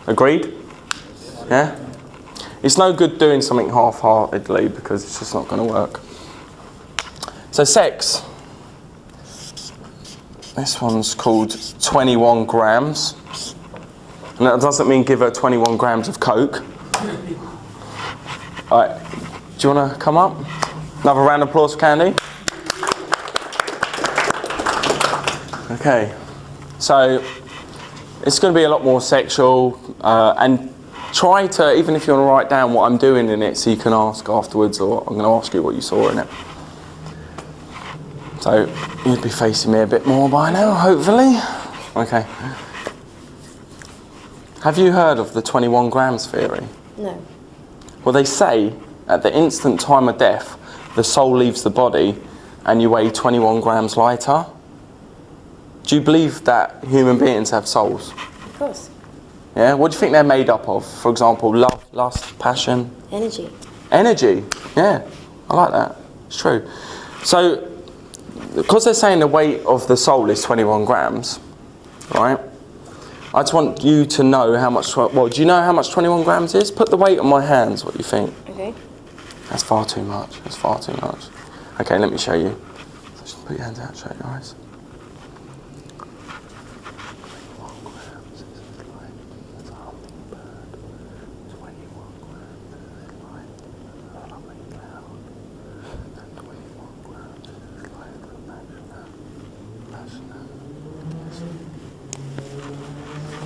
Agreed? Yeah? It's no good doing something half-heartedly because it's just not going to work. So sex. This one's called 21 grams. And that doesn't mean give her 21 grams of Coke. Alright, do you want to come up? Another round of applause for Candy. Okay, so it's going to be a lot more sexual, and try to, even if you want to write down what I'm doing in it so you can ask afterwards, or I'm going to ask you what you saw in it. So you'd be facing me a bit more by now, hopefully. Okay. Have you heard of the 21 grams theory? No. Well, they say at the instant time of death, the soul leaves the body and you weigh 21 grams lighter. Do you believe that human beings have souls? Of course. Yeah? What do you think they're made up of? For example, love, lust, passion? Energy. Energy. Yeah, I like that. It's true. So, because they're saying the weight of the soul is 21 grams, right? I just want you to know how much, well, do you know how much 21 grams is? Put the weight on my hands, what do you think? Okay. That's far too much, that's far too much. Okay, let me show you. So just put your hands out, shut your eyes. 21 grams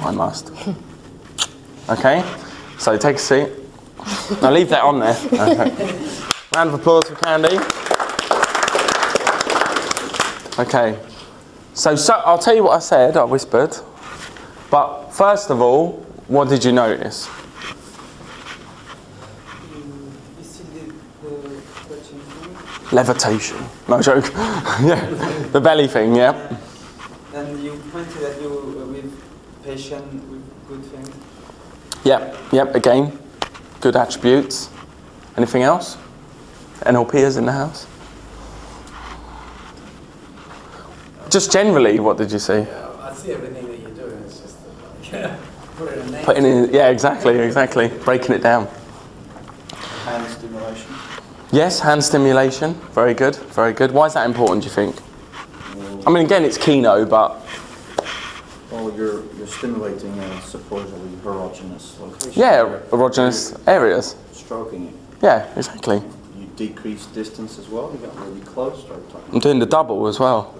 I must. Okay, so take a seat. Now leave that on there. Okay. Round of applause for Candy. Okay, so I'll tell you what I said, I whispered. But first of all, what did you notice? You still did the touching thing. Levitation. No joke. Yeah, the belly thing, yeah. And you pointed at you with patient, with good things. Yep, again, good attributes. Anything else? NLPers in the house? Just generally, what did you see? I see everything that you're doing, it's just put it in a name. Putting in, yeah, exactly. Breaking it down. Hand stimulation. Yes, hand stimulation. Very good. Why is that important, do you think? I mean, again, it's Kino, but... Well, you're stimulating a supposedly erogenous location. Yeah, erogenous areas. Stroking it. Yeah, exactly. You decrease distance as well. You got really close. I'm doing the double as well.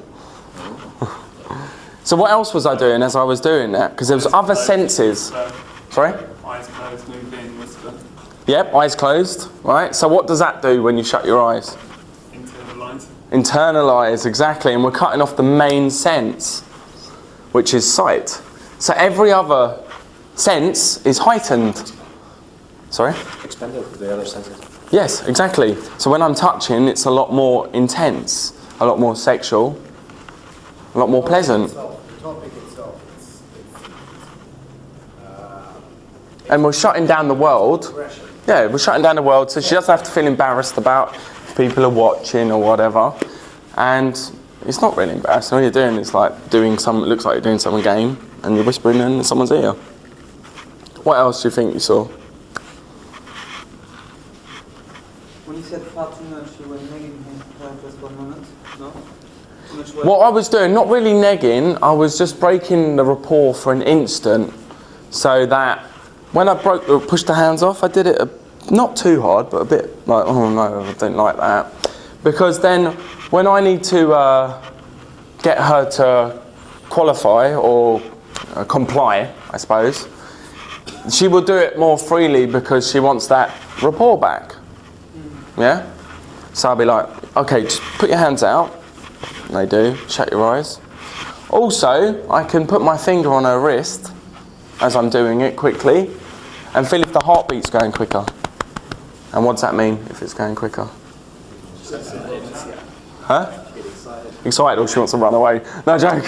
So what else was I doing as I was doing that? Because there was other senses. Sorry? Eyes closed, move in, whisper. Yep, eyes closed, right? So what does that do when you shut your eyes? Internalize. Internalize, exactly, and we're cutting off the main sense, which is sight. So every other sense is heightened. Sorry? Expanded with the other senses. Yes, exactly. So when I'm touching, it's a lot more intense, a lot more sexual, a lot more pleasant. The topic itself, And we're shutting down the world. aggression. Yeah, we're shutting down the world, so she doesn't have to feel embarrassed about if people are watching or whatever. And it's not really embarrassing. All you're doing is like doing something, it looks like you're doing some game, and you're whispering in someone's ear. What else do you think you saw? When you said far too much, you were nagging him just 1 moment, no? Too much what? What I was doing, not really negging, I was just breaking the rapport for an instant, so that when I pushed the hands off, I did it not too hard, but a bit like, oh no, I don't like that. Because then, when I need to get her to qualify or comply, I suppose, she will do it more freely because she wants that rapport back. Yeah? So I'll be like, okay, just put your hands out. And they do. Shut your eyes. Also, I can put my finger on her wrist as I'm doing it quickly and feel if the heartbeat's going quicker. And what does that mean if it's going quicker? Huh? Excited, or she wants to run away. No joke.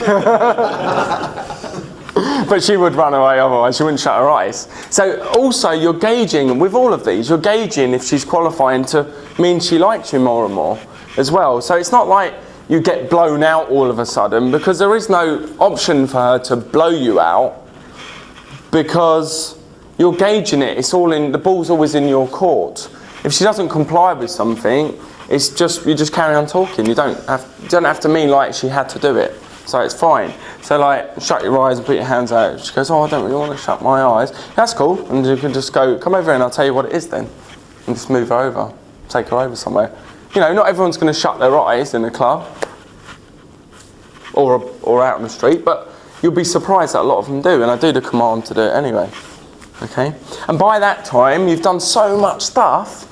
But she would run away otherwise, she wouldn't shut her eyes. So also you're gauging, with all of these, you're gauging if she's qualifying to mean she likes you more and more as well. So it's not like you get blown out all of a sudden, because there is no option for her to blow you out, because you're gauging it, it's all in, the ball's always in your court. If she doesn't comply with something, it's just, you just carry on talking. You don't have to mean like she had to do it. So it's fine. So like, shut your eyes and put your hands out. She goes, oh, I don't really want to shut my eyes. That's cool. And you can just go, come over here and I'll tell you what it is then. And just move her over. Take her over somewhere. You know, not everyone's going to shut their eyes in a club or out on the street, but you'll be surprised that a lot of them do. And I do the command to do it anyway. Okay? And by that time, you've done so much stuff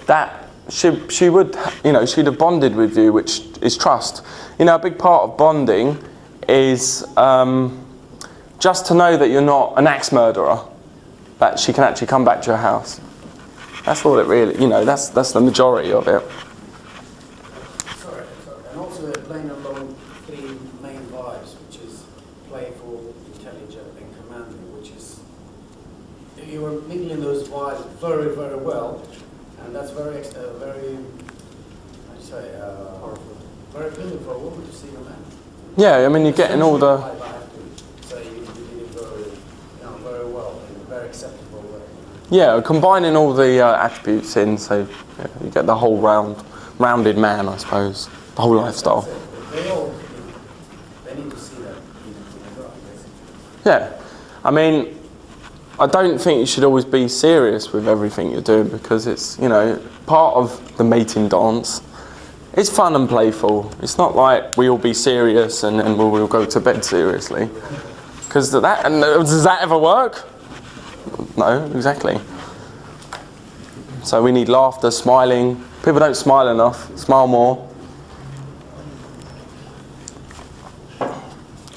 that she would, you know, she'd have bonded with you, which is trust. You know, a big part of bonding is just to know that you're not an axe murderer, that she can actually come back to your house. That's all it really, you know, that's the majority of it. Sorry. And also they're playing along three main vibes, which is playful, intelligent, and commanding, which is, you are mingling those vibes very, very well, and that's very, very, how do you say, very appealing for a woman to see a man. Yeah, I mean, you're getting all the... I have to say you did it very, very well, in a very acceptable way. Yeah, combining all the attributes in, so yeah, you get the whole rounded man, I suppose. The whole lifestyle. They need to see that as well, I guess. Yeah, I mean, I don't think you should always be serious with everything you're doing, because it's, you know, part of the mating dance It's fun and playful. It's not like we all be serious and then we'll go to bed seriously. Because does that ever work? No, exactly. So we need laughter, smiling. People don't smile enough. Smile more.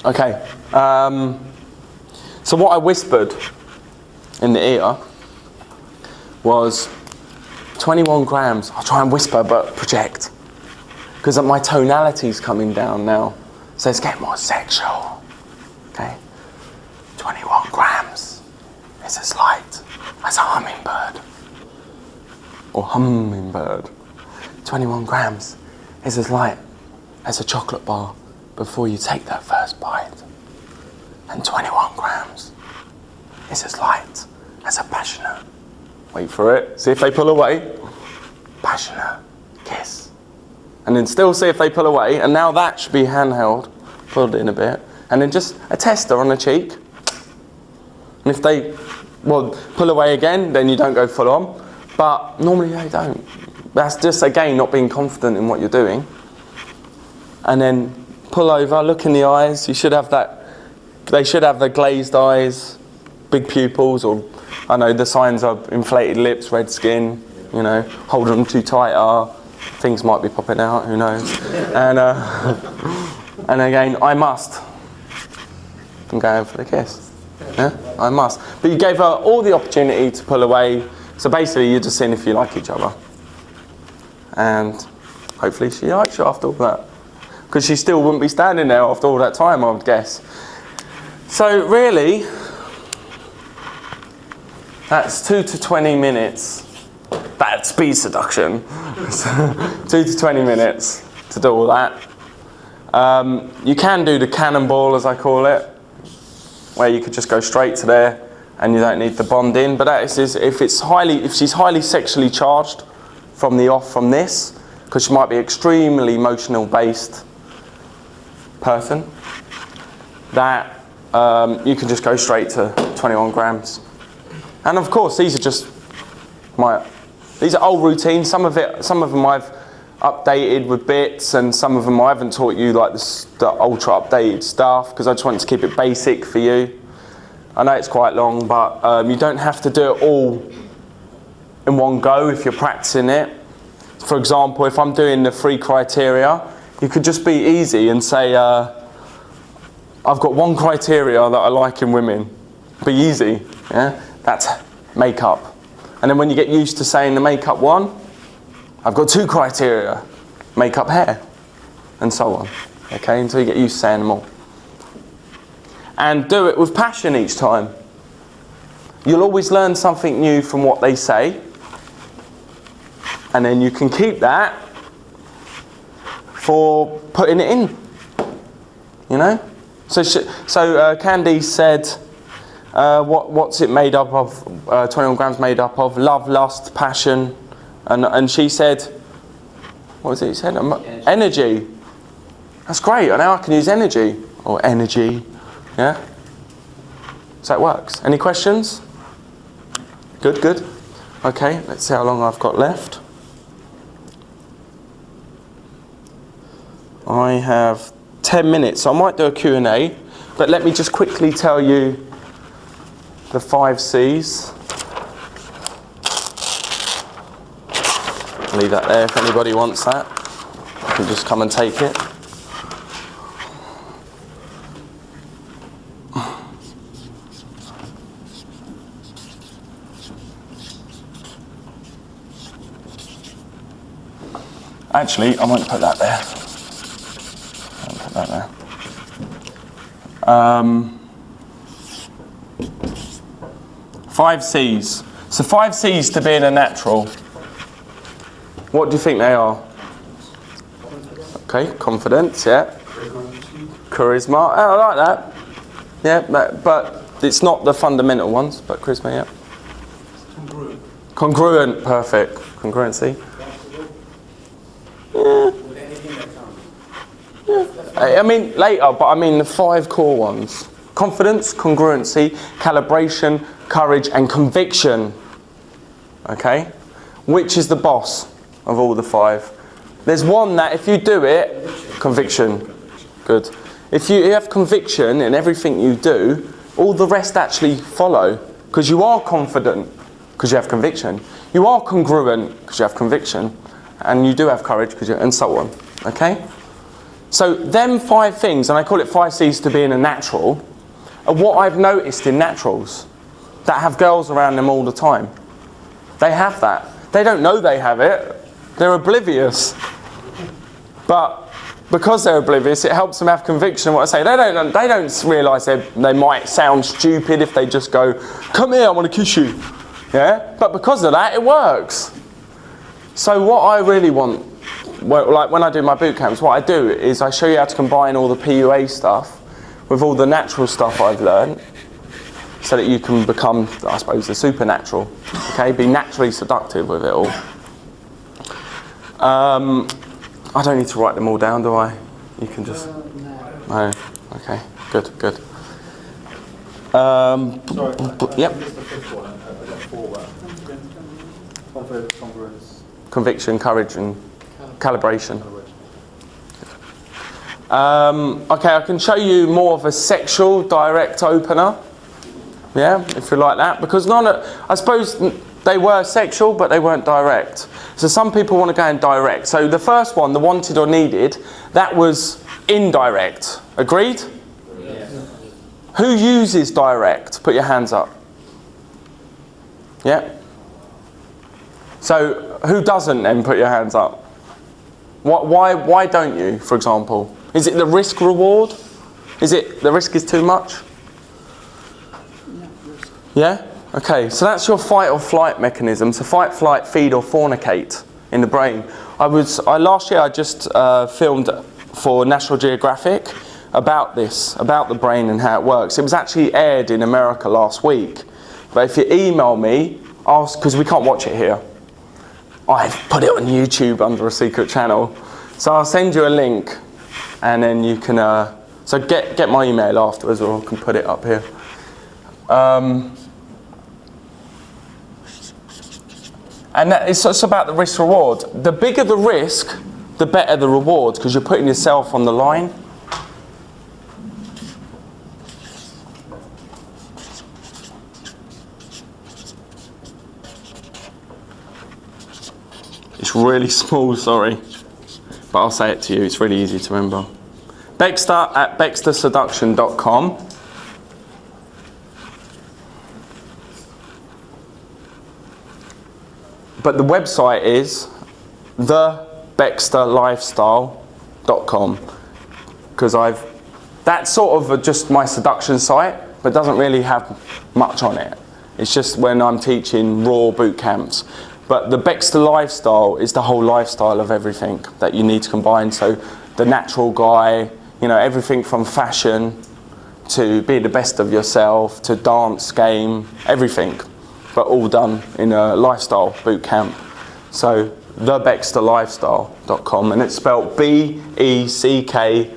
Okay. So what I whispered in the ear was 21 grams. I'll try and whisper but project. Because my tonality's coming down now. So it's getting more sexual. Okay? 21 grams is as light as a hummingbird. Or hummingbird. 21 grams is as light as a chocolate bar before you take that first bite. And 21 grams is as light as a passionate, wait for it, see if they pull away, passionate kiss. And then still see if they pull away, and now that should be handheld, pulled in a bit, and then just a tester on the cheek. And if they pull away again, then you don't go full on, but normally they don't. That's just, again, not being confident in what you're doing. And then pull over, look in the eyes, you should have that, they should have the glazed eyes, big pupils, or I know the signs are inflated lips, red skin, you know, holding them too tight, things might be popping out, who knows. And again, I must. I'm going for the kiss. Yeah, I must. But you gave her all the opportunity to pull away, so basically you're just seeing if you like each other. And hopefully she likes you after all that. Because she still wouldn't be standing there after all that time, I would guess. So really, that's 2 to 20 minutes. That's speed seduction. 2 to 20 minutes to do all that. You can do the cannonball, as I call it, where you could just go straight to there and you don't need the bonding. But that is if she's highly sexually charged from this, because she might be extremely emotional based person, that you can just go straight to 21 grams. And of course, these are old routines. Some of them I've updated with bits, and some of them I haven't taught you like the ultra updated stuff, because I just wanted to keep it basic for you. I know it's quite long, but you don't have to do it all in one go if you're practicing it. For example, if I'm doing the 3 criteria, you could just be easy and say, I've got 1 criteria that I like in women. Be easy, yeah? That's makeup. And then when you get used to saying the makeup one, I've got 2 criteria, makeup, hair, and so on. Okay, until you get used to saying them all. And do it with passion each time. You'll always learn something new from what they say, and then you can keep that for putting it in. You know? So Candy said, what's it made up of? 21 grams made up of love, lust, passion, and she said, what was it you said? Energy. That's great. Now I can use energy or energy. Yeah. So it works. Any questions? Good, good. Okay. Let's see how long I've got left. I have 10 minutes. So I might do a Q&A, but let me just quickly tell you the 5 C's. Leave that there if anybody wants that. You can just come and take it. Actually, I won't put that there. I won't put that there. 5 C's. So 5 C's to being a natural. What do you think they are? Okay, confidence, yeah. Charisma, I like that. Yeah, but it's not the fundamental ones, but charisma, yeah. Congruent. Congruent, perfect. Congruency. Yeah. With anything that comes. Yeah. I mean, later, but I mean the 5 core ones. Confidence, congruency, calibration, courage, and conviction. Okay? Which is the boss of all the 5? There's one that if you do it, conviction. Good. If you have conviction in everything you do, all the rest actually follow. Because you are confident, because you have conviction. You are congruent, because you have conviction. And you do have courage, and so on. Okay? So them 5 things, and I call it 5 C's to being a natural, are what I've noticed in naturals that have girls around them all the time. They have that. They don't know they have it. They're oblivious. But because they're oblivious, it helps them have conviction in what I say. They don't realise they might sound stupid if they just go, come here, I want to kiss you. Yeah? But because of that, it works. So what I really want, like when I do my boot camps, what I do is I show you how to combine all the PUA stuff with all the natural stuff I've learned, so that you can become, I suppose, the supernatural. Okay, be naturally seductive with it all. I don't need to write them all down, do I? You can just. No. Okay. Good. Good. Yep. Conviction, courage, and calibration. Okay, I can show you more of a sexual direct opener. Yeah, if you like that, because I suppose they were sexual, but they weren't direct. So some people want to go in direct. So the first one, the wanted or needed, that was indirect. Agreed? Yes. Who uses direct? Put your hands up. Yeah. So who doesn't then? Put your hands up. Why don't you, for example? Is it the risk reward? Is it the risk is too much? Yeah? Okay, so that's your fight or flight mechanism. So fight, flight, feed or fornicate in the brain. Last year I just filmed for National Geographic about this, about the brain and how it works. It was actually aired in America last week. But if you email me, ask, because we can't watch it here. I've put it on YouTube under a secret channel. So I'll send you a link and then you can, so get my email afterwards, or I can put it up here. And it's about the risk reward. The bigger the risk, the better the reward, because you're putting yourself on the line. It's really small, sorry, but I'll say it to you, it's really easy to remember. Bexter@bexterseduction.com. But the website is thebexterlifestyle.com, because that's sort of just my seduction site, but doesn't really have much on it. It's just when I'm teaching raw boot camps. But the Bexter lifestyle is the whole lifestyle of everything that you need to combine. So the natural guy, everything from fashion to be the best of yourself to dance, game, everything. But all done in a lifestyle boot camp. So thebexterlifestyle.com, and it's spelled BECKSTER,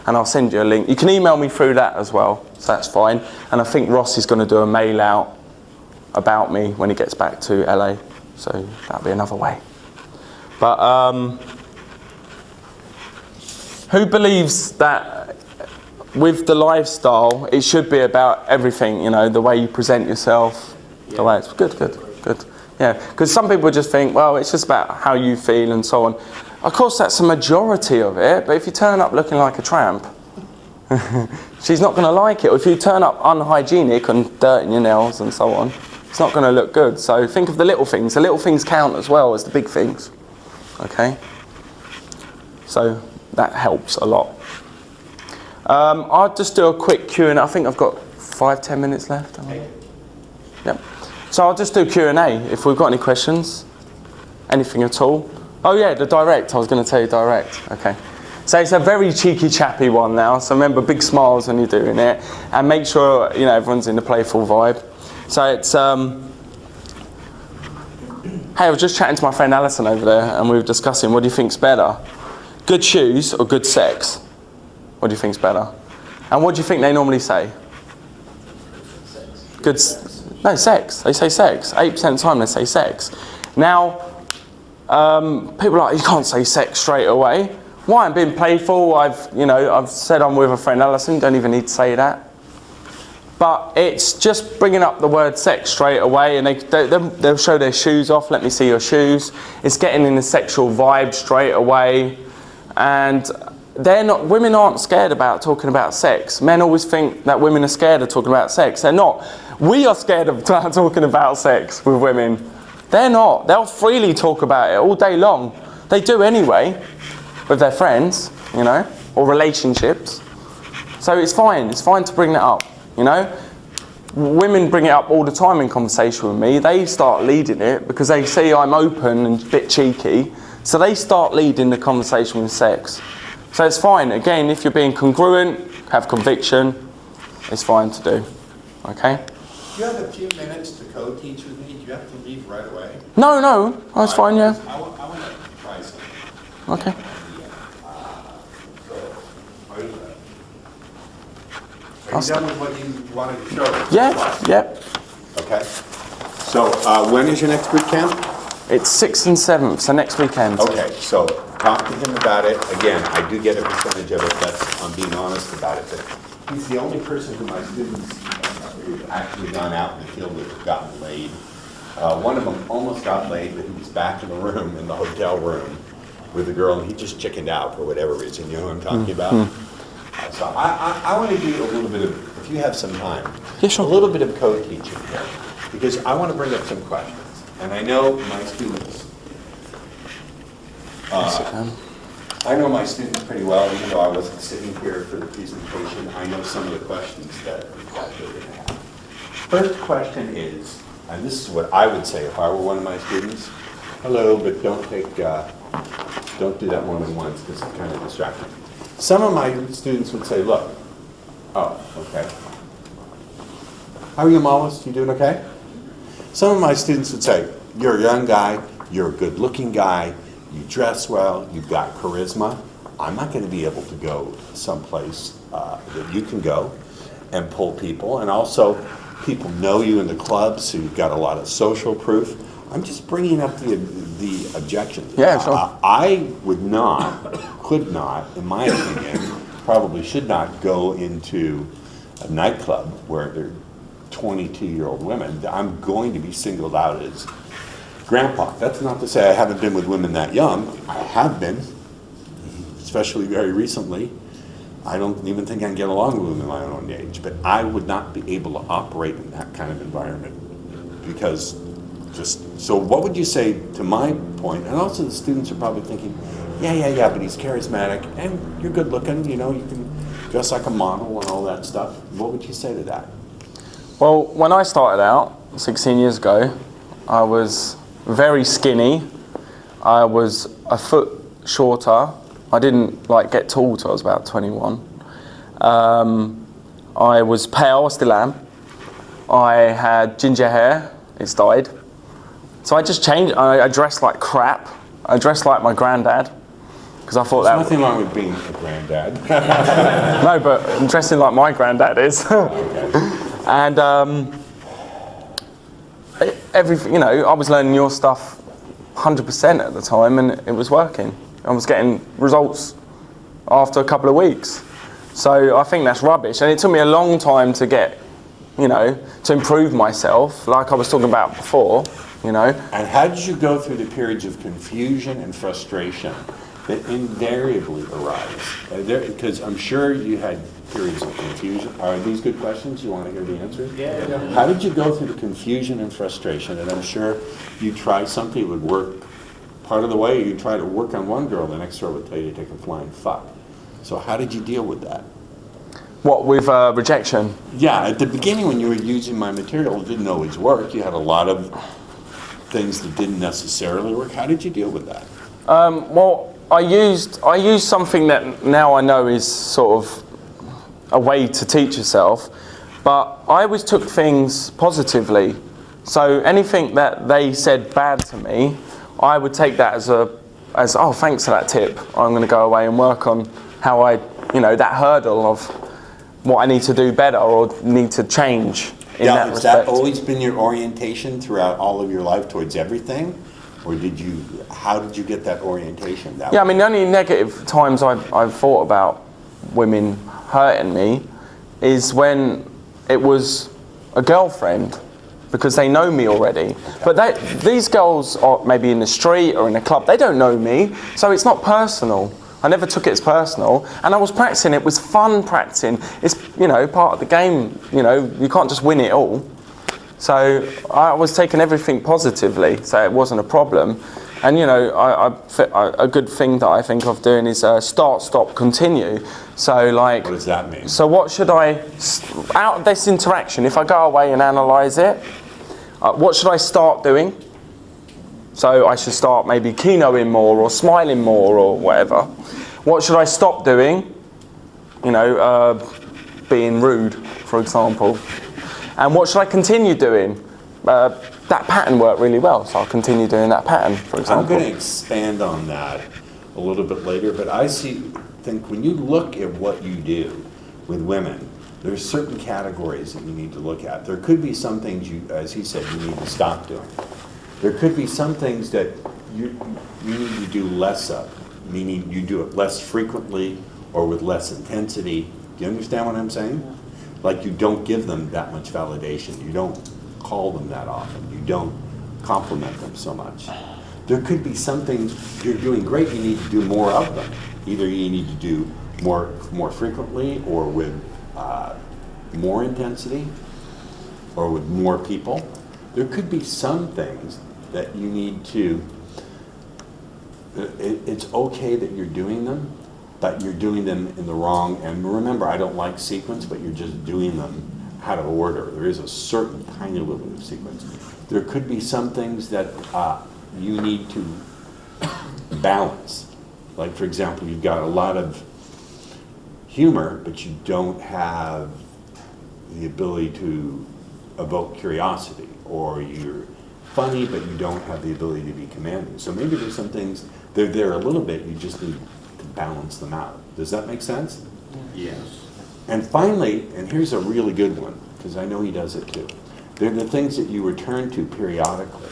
and I'll send you a link. You can email me through that as well, so that's fine. And I think Ross is going to do a mail out about me when he gets back to LA, so that'll be another way. But who believes that with the lifestyle, it should be about everything, the way you present yourself, the way it's good. Yeah, because some people just think, well, it's just about how you feel and so on. Of course, that's a majority of it, but if you turn up looking like a tramp, she's not going to like it. Or if you turn up unhygienic and dirt in your nails and so on, it's not going to look good. So think of the little things. The little things count as well as the big things. Okay? So that helps a lot. I'll just do a quick Q&A. I think I've got 5-10 minutes left. Yep. So I'll just do Q&A if we've got any questions. Anything at all. Oh yeah, the direct. I was going to tell you direct. Okay. So it's a very cheeky, chappy one now. So remember, big smiles when you're doing it, and make sure everyone's in the playful vibe. So it's hey, I was just chatting to my friend Alison over there, and we were discussing, what do you think's better, good shoes or good sex? What do you think's better? And what do you think they normally say? Good. No, sex. They say sex. 8% of the time they say sex. Now, People are like, you can't say sex straight away. Why? I'm being playful. I've said I'm with a friend Alison. Don't even need to say that. But it's just bringing up the word sex straight away, and they'll show their shoes off. Let me see your shoes. It's getting in the sexual vibe straight away, and women aren't scared about talking about sex. Men always think that women are scared of talking about sex. They're not. We are scared of talking about sex with women. They're not. They'll freely talk about it all day long. They do anyway, with their friends, you know, or relationships. So it's fine. It's fine to bring that up, you know. Women bring it up all the time in conversation with me. They start leading it because they see I'm open and a bit cheeky. So they start leading the conversation with sex. So it's fine. Again, if you're being congruent, have conviction, it's fine to do. Okay? Do you have a few minutes to co-teach with me? Do you have to leave right away? No, that's fine, yeah. I want to try something. Okay. Are you done with what you wanted to show us? Yeah. Okay. So when is your next boot camp? It's 6th and 7th, so next weekend. Okay, so talk to him about it. Again, I do get a percentage of it. I'm being honest about it. But he's the only person who my students have actually gone out in the field that have gotten laid. One of them almost got laid, but he was back in the room, in the hotel room, with the girl, and he just chickened out for whatever reason. You know what I'm talking about? So I want to do a little bit of, if you have some time, a little bit of code teaching here, because I want to bring up some questions. And I know my students, I know my students pretty well, even though I wasn't sitting here for the presentation. I know some of the questions that they're going to have. First question is, and this is what I would say if I were one of my students, hello, but don't do that more than once because it's kind of distracting. Some of my students would say, look, oh, okay. How are you, Mollis? You doing okay? Some of my students would say, you're a young guy, you're a good-looking guy, you dress well, you've got charisma. I'm not going to be able to go someplace that you can go and pull people. And also, people know you in the club, so you've got a lot of social proof. I'm just bringing up the objections. Yeah, sure. I would not, could not, in my opinion, probably should not go into a nightclub where there are 22-year-old women. I'm going to be singled out as grandpa. That's not to say I haven't been with women that young. I have been, especially very recently. I don't even think I can get along with women my own age, but I would not be able to operate in that kind of environment because so what would you say to my point? And also the students are probably thinking, yeah, but he's charismatic and you're good looking, you know, you can dress like a model and all that stuff. What would you say to that? Well, when I started out 16 years ago, I was very skinny. I was a foot shorter. I didn't get tall till I was about 21. I was pale, I still am. I had ginger hair, it's dyed. So I just changed, I dressed like crap. I dressed like my granddad, because I thought There's nothing wrong with being a granddad. No, but I'm dressing like my granddad is. And everything, you know, I was learning your stuff 100% at the time, and it was working. I was getting results after a couple of weeks. So I think that's rubbish, and it took me a long time to get, you know, to improve myself, like I was talking about before, you know. And how did you go through the periods of confusion and frustration that invariably arise? Because I'm sure you had periods of confusion. Are these good questions? You want to hear the answers? Yeah. How did you go through the confusion and frustration? And I'm sure you tried something that would work part of the way. You try to work on one girl, the next girl would tell you to take a flying fuck. So how did you deal with that? What, with rejection? Yeah, at the beginning when you were using my material, it didn't always work. You had a lot of things that didn't necessarily work. How did you deal with that? Well, I used something that now I know is sort of a way to teach yourself, but I always took things positively. So anything that they said bad to me, I would take that as oh, thanks for that tip. I'm going to go away and work on how I, you know, that hurdle of what I need to do better or need to change in that respect. Has that always been your orientation throughout all of your life towards everything? Or how did you get that orientation? Yeah, I mean, the only negative times I've thought about women hurting me is when it was a girlfriend, because they know me already. But these girls are maybe in the street or in a club, they don't know me, so it's not personal. I never took it as personal, and I was practicing. It was fun practicing. It's, you know, part of the game. You know, you can't just win it all. So I was taking everything positively, so it wasn't a problem. And you know, a good thing that I think of doing is start, stop, continue. So like, What does that mean? so what should out of this interaction, if I go away and analyse it, what should I start doing? So I should start maybe keynoting more or smiling more or whatever. What should I stop doing? You know, being rude, for example. And what should I continue doing? That pattern worked really well, so I'll continue doing that pattern, for example. I'm going to expand on that a little bit later, but I think when you look at what you do with women, there's certain categories that you need to look at. There could be some things as he said, you need to stop doing. There could be some things that you need to do less of, meaning you do it less frequently or with less intensity. Do you understand what I'm saying? Like you don't give them that much validation. You don't call them that often. You don't compliment them so much. There could be some things you're doing great, you need to do more of them. Either you need to do more frequently or with more intensity or with more people. There could be some things that you need to, it's okay that you're doing them, but you're doing them in the wrong, and remember, I don't like sequence, but you're just doing them out of order. There is a certain tiny little bit of sequence. There could be some things that you need to balance. Like, for example, you've got a lot of humor, but you don't have the ability to evoke curiosity, or you're funny, but you don't have the ability to be commanding. So maybe there's some things, they're there a little bit, you just need to balance them out. Does that make sense? Yes. And finally, and here's a really good one, because I know he does it too. They're the things that you return to periodically.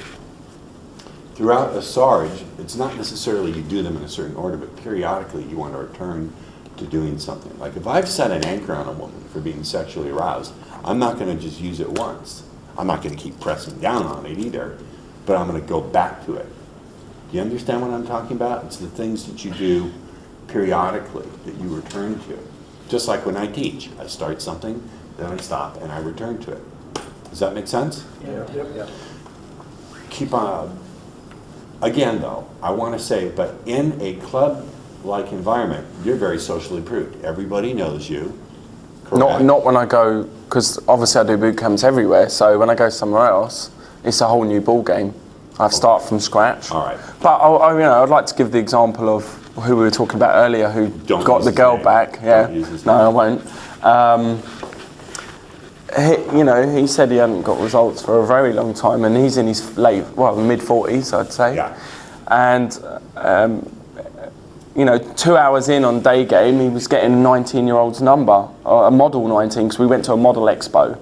Throughout a Sarge, it's not necessarily you do them in a certain order, but periodically you want to return to doing something. Like if I've set an anchor on a woman for being sexually aroused, I'm not going to just use it once. I'm not going to keep pressing down on it either, but I'm going to go back to it. Do you understand what I'm talking about? It's the things that you do periodically that you return to. Just like when I teach, I start something, then I stop, and I return to it. Does that make sense? Yeah. Keep on. Again, though, I want to say, but in a club-like environment, you're very socially approved. Everybody knows you. Correct? Not when I go, because obviously I do boot camps everywhere, so when I go somewhere else, it's a whole new ball game. I start from scratch. All right. But I'd like to give the example of who we were talking about earlier, who Don't got use the his girl name. back. Yeah. Don't use his No, name. I won't. He said he hadn't got results for a very long time, and he's in his mid-40s, I'd say. Yeah. And 2 hours in on day game, he was getting a 19-year-old's number, or a model 19, because we went to a model expo,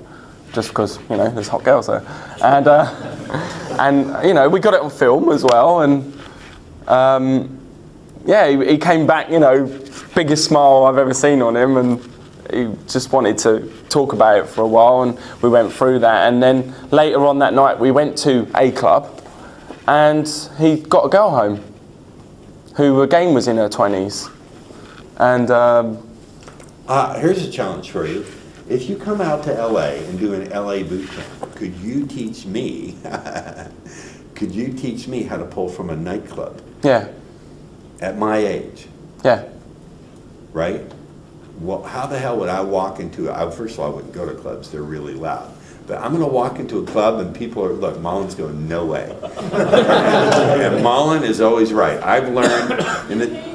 just because there's hot girls there, and we got it on film as well, and he came back, biggest smile I've ever seen on him, and he just wanted to talk about it for a while, and we went through that, and then later on that night we went to a club, and he got a girl home who again was in her 20s. And here's a challenge for you. If you come out to LA and do an LA boot camp, could you teach me how to pull from a nightclub yeah, at my age, yeah. right? Well, how the hell would I walk into first of all, I wouldn't go to clubs, they're really loud. But I'm going to walk into a club and people are, look, Mullen's going, no way. And Mullen is always right. I've learned in the...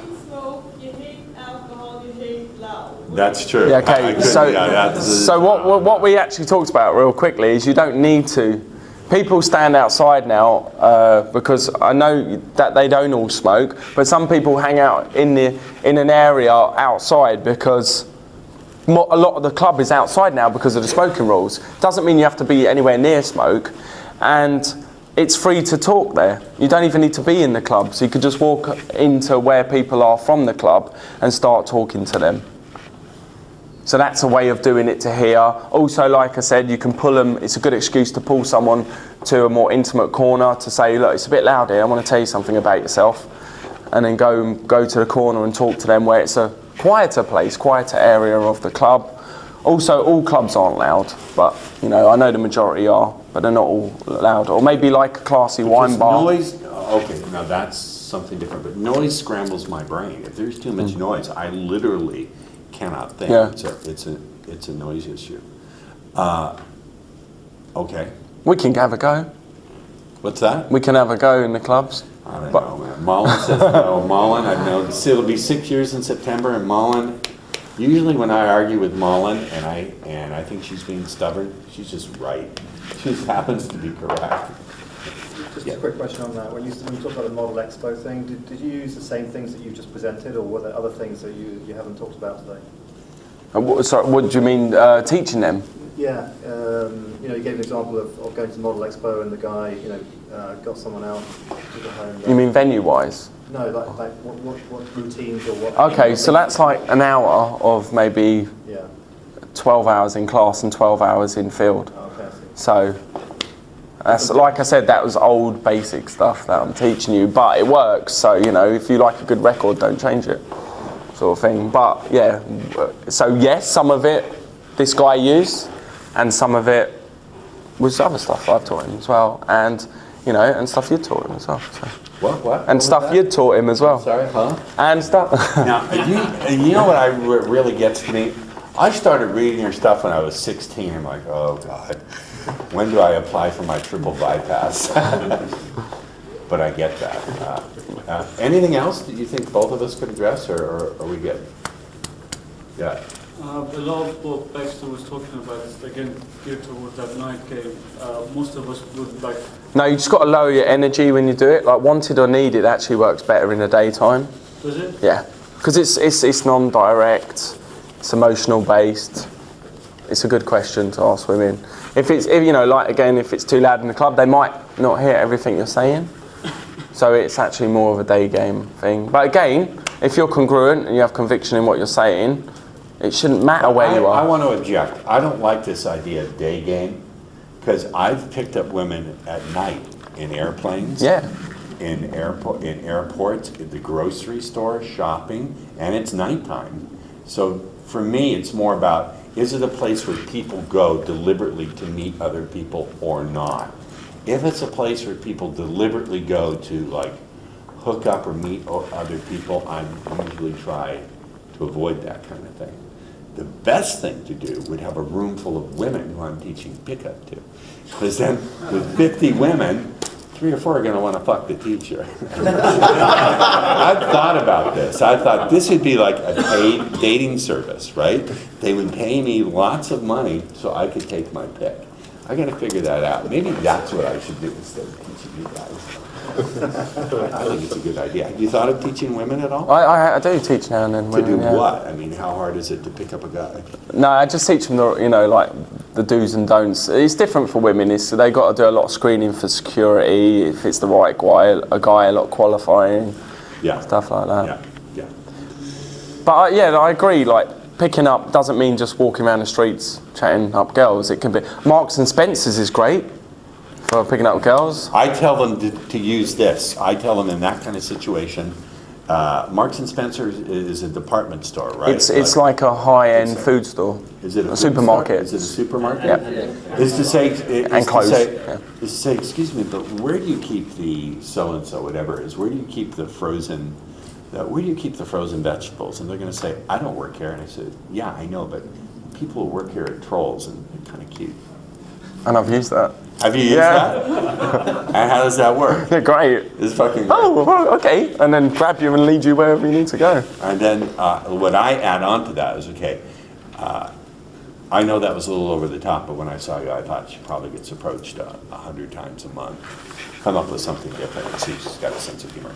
That's true. Yeah, okay. So what we actually talked about real quickly is you don't need to. People stand outside now because I know that they don't all smoke, but some people hang out in an area outside because a lot of the club is outside now because of the smoking rules. Doesn't mean you have to be anywhere near smoke, and it's free to talk there. You don't even need to be in the club. So you could just walk into where people are from the club and start talking to them. So that's a way of doing it to here. Also, like I said, you can pull them. It's a good excuse to pull someone to a more intimate corner to say, look, it's a bit loud here. I want to tell you something about yourself. And then go to the corner and talk to them where it's a quieter place, quieter area of the club. Also, all clubs aren't loud, but you know, I know the majority are, but they're not all loud. Or maybe like a classy wine bar. Noise, okay, now that's something different, but noise scrambles my brain. If there's too much noise, I literally cannot think. Yeah. It's a noise issue. Okay. We can have a go. What's that? We can have a go in the clubs. I don't know, man. Mullen says no. Mullen, I've known, it'll be 6 years in September, and Mullen, usually when I argue with Mullen, and I think she's being stubborn, she's just right. She just happens to be correct. Just a quick question on that. When you talk about the Model Expo thing, did you use the same things that you've just presented, or were there other things that you haven't talked about today? Sorry, what do you mean, teaching them? Yeah, you know, you gave an example of going to the Model Expo and the guy, you know, got someone out to the home. You mean venue-wise? No, like what routines or what? Okay, so that's like an hour of maybe 12 hours in class and 12 hours in field. Okay, I see. So, that's, like I said, that was old basic stuff that I'm teaching you, but it works. So, you know, if you like a good record, don't change it, sort of thing. But yeah, so yes, some of it this guy used, and some of it was other stuff I've taught him as well, and you know, and stuff you taught him as well. So. What? And stuff you'd taught him as well. Sorry, huh? And stuff. Now, you know what really gets to me? I started reading your stuff when I was 16. I'm like, oh God, when do I apply for my triple bypass? But I get that. Anything else that you think both of us could address, or are we good? Yeah. A lot of what Baxter was talking about is again geared towards that night game. Most of us would like. No, you just got to lower your energy when you do it. Like wanted or needed actually works better in the daytime. Does it? Yeah, because it's non-direct, it's emotional based. It's a good question to ask women. If you know, like again, if it's too loud in the club, they might not hear everything you're saying. So it's actually more of a day game thing. But again, if you're congruent and you have conviction in what you're saying, it shouldn't matter where you are. I want to object. I don't like this idea of day game, because I've picked up women at night in airplanes, in airports, at the grocery store, shopping, and it's nighttime. So for me, it's more about, is it a place where people go deliberately to meet other people or not? If it's a place where people deliberately go to like hook up or meet other people, I usually try to avoid that kind of thing. The best thing to do would have a room full of women who I'm teaching pickup to. Because then with 50 women, 3 or 4 are going to want to fuck the teacher. I've thought about this. I thought this would be like a paid dating service, right? They would pay me lots of money so I could take my pick. I got to figure that out. Maybe that's what I should do instead of teaching you guys. I think it's a good idea. Have you thought of teaching women at all? I do teach now and then. To do what? I mean, how hard is it to pick up a guy? No, I just teach them the, you know, like the do's and don'ts. It's different for women. They got to do a lot of screening for security. If it's the right guy, a lot of qualifying, stuff like that. Yeah. But yeah, I agree. Like picking up doesn't mean just walking around the streets chatting up girls. It can be Marks and Spencers is great for picking up girls. I tell them to use this. I tell them in that kind of situation, Marks and Spencer is a department store, right? It's like a high-end food store. Is it a supermarket? Is it a supermarket? Yeah. Is to say, and clothes. Is to say, excuse me, but where do you keep the so-and-so, whatever it is? Where do you keep the frozen? Where do you keep the frozen vegetables? And they're going to say, I don't work here. And I said, yeah, I know, but people who work here at Trolls, and they're kind of cute. And I've used that. Have you used that? And how does that work? They're great. It's fucking great. Oh, well, okay. And then grab you and lead you wherever you need to go. And then what I add on to that is, okay, I know that was a little over the top, but when I saw you, I thought she probably gets approached 100 times a month. Come up with something different and see if she's got a sense of humor.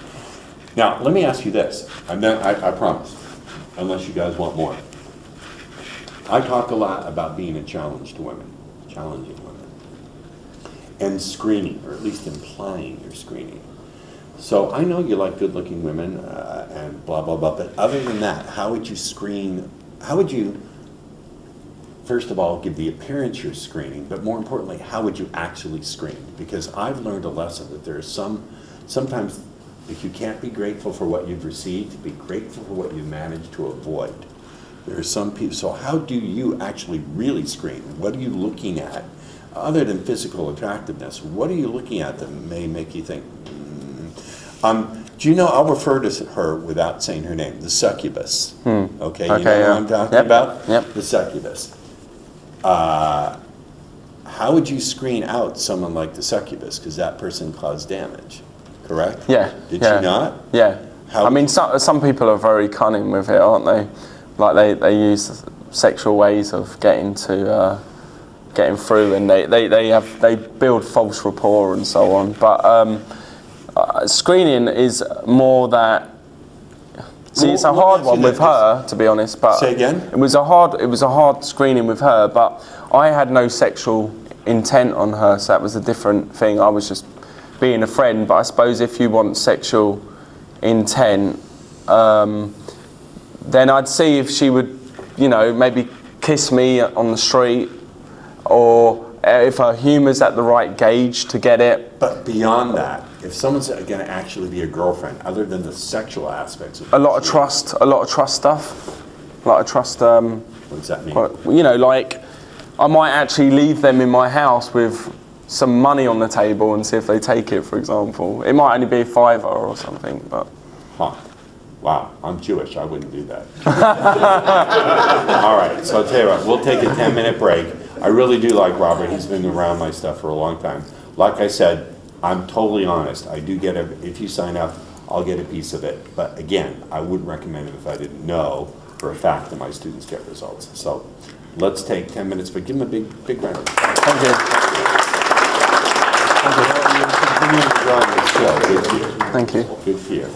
Now, let me ask you this, and then I promise, unless you guys want more. I talk a lot about being a challenge to women, challenging women. and screening, or at least implying you're screening. So I know you like good-looking women and blah, blah, blah, but other than that, how would you screen, how would you, first of all, give the appearance you're screening, but more importantly, how would you actually screen? Because I've learned a lesson that there are sometimes if you can't be grateful for what you've received, be grateful for what you've managed to avoid. There are some people, so how do you actually really screen? What are you looking at? Other than physical attractiveness, what are you looking at that may make you think, do you know, I'll refer to her without saying her name, the succubus. Okay, you know Okay, what yeah. I'm talking Yep, about? yep. The succubus. How would you screen out someone like the succubus? Because that person caused damage, correct? Yeah. Did yeah. she not? Yeah. How I would mean, you- some people are very cunning with it, aren't they? Like they use sexual ways of getting to getting through, and they build false rapport and so on. But screening is more that. See, it's a Well, hard let me one ask you with her, to be honest. But Say again? It was a hard screening with her, but I had no sexual intent on her, so that was a different thing. I was just being a friend. But I suppose if you want sexual intent, then I'd see if she would, you know, maybe kiss me on the street, or if her humour's at the right gauge to get it. But beyond that, if someone's going to actually be a girlfriend, other than the sexual aspects of A lot of trust stuff. A lot of trust. what does that mean? You know, like I might actually leave them in my house with some money on the table and see if they take it, for example. It might only be a £5 or something, but. Huh. Wow, I'm Jewish, I wouldn't do that. All right, so I'll tell you what, we'll take a 10-minute break. I really do like Robert, he's been around my stuff for a long time. Like I said, I'm totally honest. I do get if you sign up, I'll get a piece of it. But again, I wouldn't recommend it if I didn't know for a fact that my students get results. So let's take 10 minutes, but give them a big round of applause. Thank you. Thank you. Thank you. Good for you.